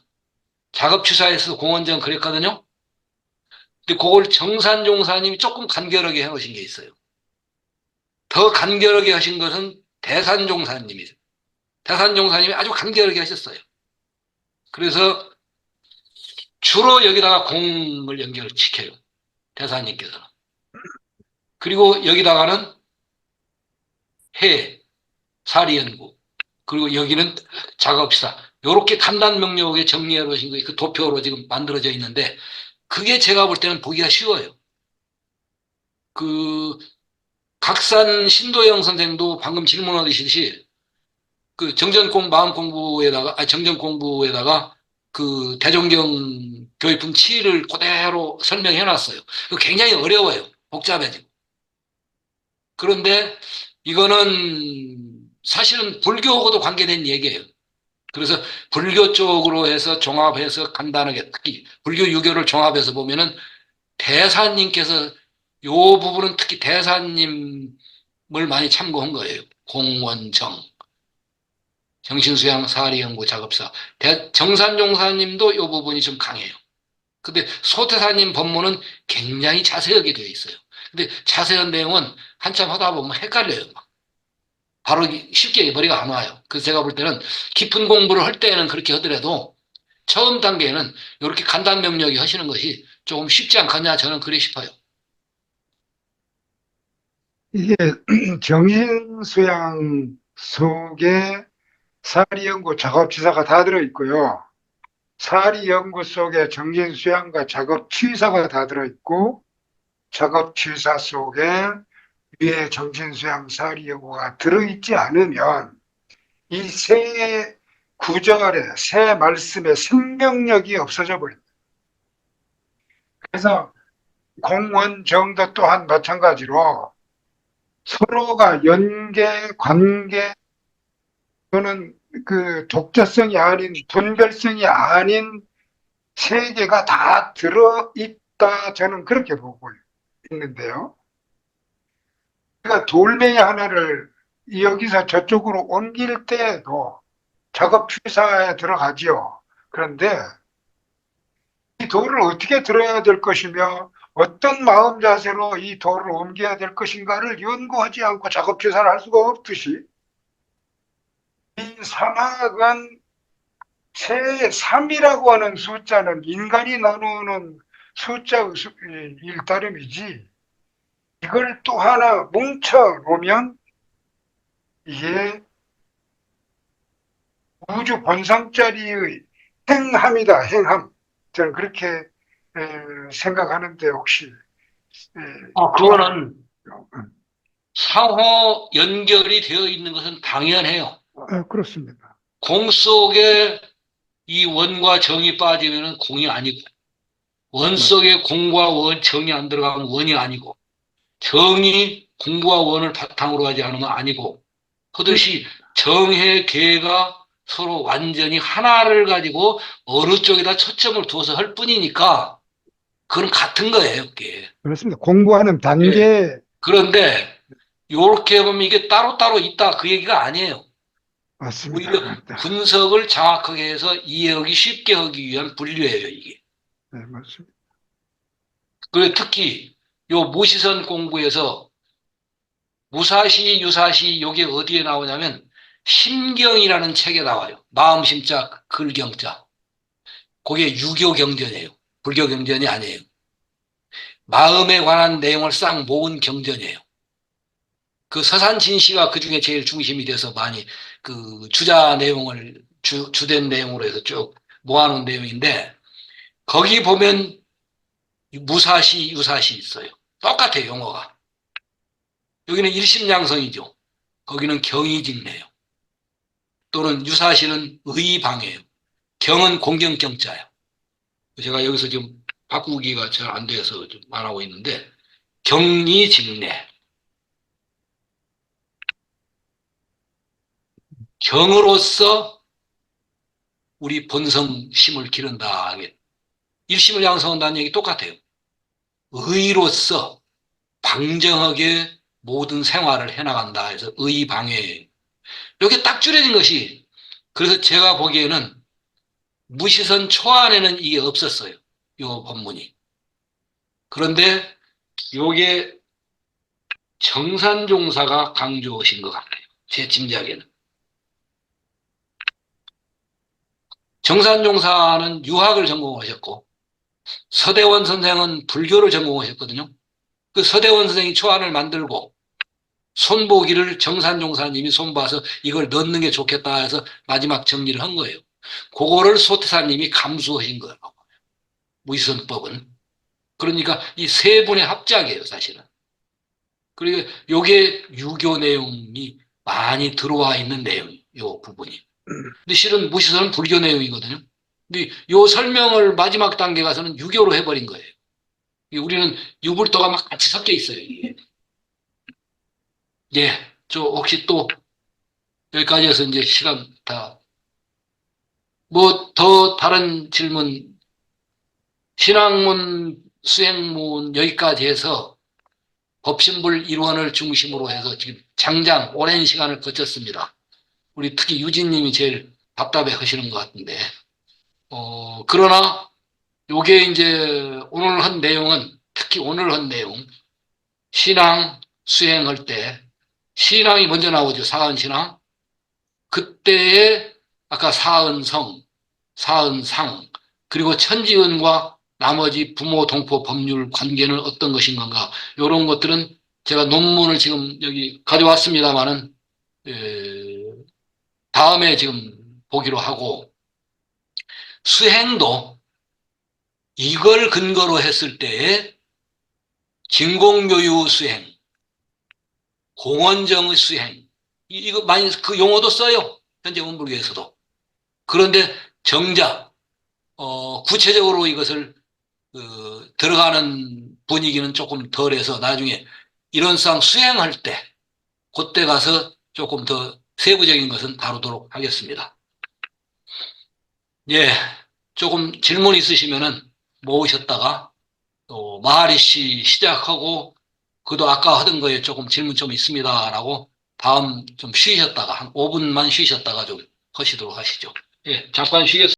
작업추사에 있어서 공원정 그랬거든요. 근데 그걸 정산종사님이 조금 간결하게 해놓으신 게 있어요. 더 간결하게 하신 것은 대산종사님이세요. 대산종사님이 아주 간결하게 하셨어요. 그래서 주로 여기다가 공을 연결시켜요. 대사님께서는. 그리고 여기다가는 해, 사리연구, 그리고 여기는 작업시사. 이렇게 간단 명료하게 정리해 놓으신 거, 그 도표로 지금 만들어져 있는데, 그게 제가 볼 때는 보기가 쉬워요. 각산 신도영 선생도 방금 질문하듯이, 정전 마음 공부에다가, 정전 공부에다가, 대종경 교육품 7을 그대로 설명해 놨어요. 굉장히 어려워요. 복잡해지고. 그런데 이거는 사실은 불교하고도 관계된 얘기예요. 그래서 불교 쪽으로 해서 종합해서 간단하게, 특히 불교 유교를 종합해서 보면은 대사님께서 요 부분은 특히 대사님을 많이 참고한 거예요. 공원정, 정신수양 사리연구 작업사. 정산종사님도 요 부분이 좀 강해요. 근데 소태사님 법문은 굉장히 자세하게 되어 있어요. 근데 자세한 내용은 한참 하다 보면 헷갈려요. 바로 쉽게 머리가 안 와요. 그래서 제가 볼 때는 깊은 공부를 할 때는 그렇게 하더라도 처음 단계에는 이렇게 간단 명료하게 하시는 것이 조금 쉽지 않겠냐, 저는 그래 싶어요. 이게 정신수양 속에 사리연구 작업치사가 다 들어있고요. 사리연구 속에 정신수양과 작업치사가 다 들어있고, 작업치사 속에 위에 정신수양 사리여고가 들어있지 않으면 이 세 구절에, 세 말씀의 생명력이 없어져 버립니다. 그래서 공원 정도 또한 마찬가지로 서로가 연계, 관계, 또는 그 독자성이 아닌, 분별성이 아닌 세계가 다 들어있다. 저는 그렇게 보고 있는데요. 그러니까 돌멩이 하나를 여기서 저쪽으로 옮길 때에도 작업 취사에 들어가지요. 그런데 이 돌을 어떻게 들어야 될 것이며 어떤 마음 자세로 이 돌을 옮겨야 될 것인가를 연구하지 않고 작업 취사를 할 수가 없듯이 이 사막은 제3이라고 하는 숫자는 인간이 나누는 숫자의 일따름이지 이걸 또 하나 뭉쳐 놓으면 이게 우주 본성자리의 행함이다. 행함. 저는 그렇게 생각하는데 혹시 그거는 상호 연결이 되어 있는 것은 당연해요. 그렇습니다. 공 속에 이 원과 정이 빠지면 공이 아니고, 원 속에 공과 원, 정이 안 들어가면 원이 아니고, 정이 공과 원을 바탕으로 하지 않으면 아니고, 그듯이 정의 계가 서로 완전히 하나를 가지고 어느 쪽에다 초점을 두어서 할 뿐이니까, 그건 같은 거예요, 그게. 그렇습니다. 공부하는 단계 그런데, 요렇게 보면 이게 따로따로 있다, 그 얘기가 아니에요. 맞습니다. 오히려 분석을 정확하게 해서 이해하기 쉽게 하기 위한 분류예요, 이게. 네, 맞습니다. 그리고 특히 요 무시선 공부에서 무사시, 유사시 요게 어디에 나오냐면 심경이라는 책에 나와요. 마음심자, 글경자. 그게 유교 경전이에요. 불교 경전이 아니에요. 마음에 관한 내용을 싹 모은 경전이에요. 그 서산진 씨가 그 중에 제일 중심이 돼서 많이 그 주자 내용을 주된 내용으로 해서 쭉 모아놓은 내용인데 거기 보면 무사시, 유사시 있어요. 똑같아요, 용어가. 여기는 일심양성이죠. 거기는 경이직네요. 또는 유사시는 의방이에요. 경은 공경경자예요. 제가 여기서 지금 바꾸기가 잘 안 돼서 좀 말하고 있는데 경이직내. 경으로서 우리 본성심을 기른다. 일심을 양성한다는 얘기 똑같아요. 의로서 방정하게 모든 생활을 해나간다 해서 의방해예요. 이렇게 딱 줄여진 것이 그래서 제가 보기에는 무시선 초안에는 이게 없었어요. 요 본문이. 그런데 요게 정산종사가 강조하신 것 같아요. 제 짐작에는. 정산종사는 유학을 전공하셨고 서대원 선생은 불교를 전공하셨거든요. 그 서대원 선생이 초안을 만들고 손보기를 정산종사님이 손봐서 이걸 넣는 게 좋겠다 해서 마지막 정리를 한 거예요. 그거를 소태사님이 감수하신 거예요. 무시선법은. 그러니까 이 세 분의 합작이에요, 사실은. 그리고 요게 유교 내용이 많이 들어와 있는 내용이에요, 요 부분이. 근데 실은 무시선은 불교 내용이거든요. 근데 요 설명을 마지막 단계 가서는 유교로 해버린 거예요. 우리는 유불도가 막 같이 섞여 있어요, 이게. 예, 저 혹시 또 여기까지 해서 이제 시간 다, 뭐 더 다른 질문, 신학문, 수행문 여기까지 해서 법신불 일원을 중심으로 해서 지금 장장 오랜 시간을 거쳤습니다. 우리 특히 유진님이 제일 답답해 하시는 것 같은데, 그러나 요게 이제 오늘 한 내용은 특히 오늘 한 내용, 신앙 수행할 때 신앙이 먼저 나오죠. 사은신앙. 그때에 아까 사은성, 사은상, 그리고 천지은과 나머지 부모, 동포, 법률 관계는 어떤 것인 건가. 이런 것들은 제가 논문을 지금 여기 가져왔습니다만은 다음에 지금 보기로 하고 수행도 이걸 근거로 했을 때에 진공교유 수행, 공원정의 수행. 이거 많이 그 용어도 써요. 현재文부교에서도. 그런데 정작 구체적으로 이것을 들어가는 분위기는 조금 덜해서 나중에 이론상 수행할 때 그때 가서 조금 더 세부적인 것은 다루도록 하겠습니다. 예, 조금 질문 있으시면은 모으셨다가 또 마하리시 시작하고 그도 아까 하던 거에 조금 질문 좀 있습니다라고 다음 좀 쉬셨다가 한 5분만 쉬셨다가 좀 하시도록 하시죠. 예, 잠깐 쉬겠습니다.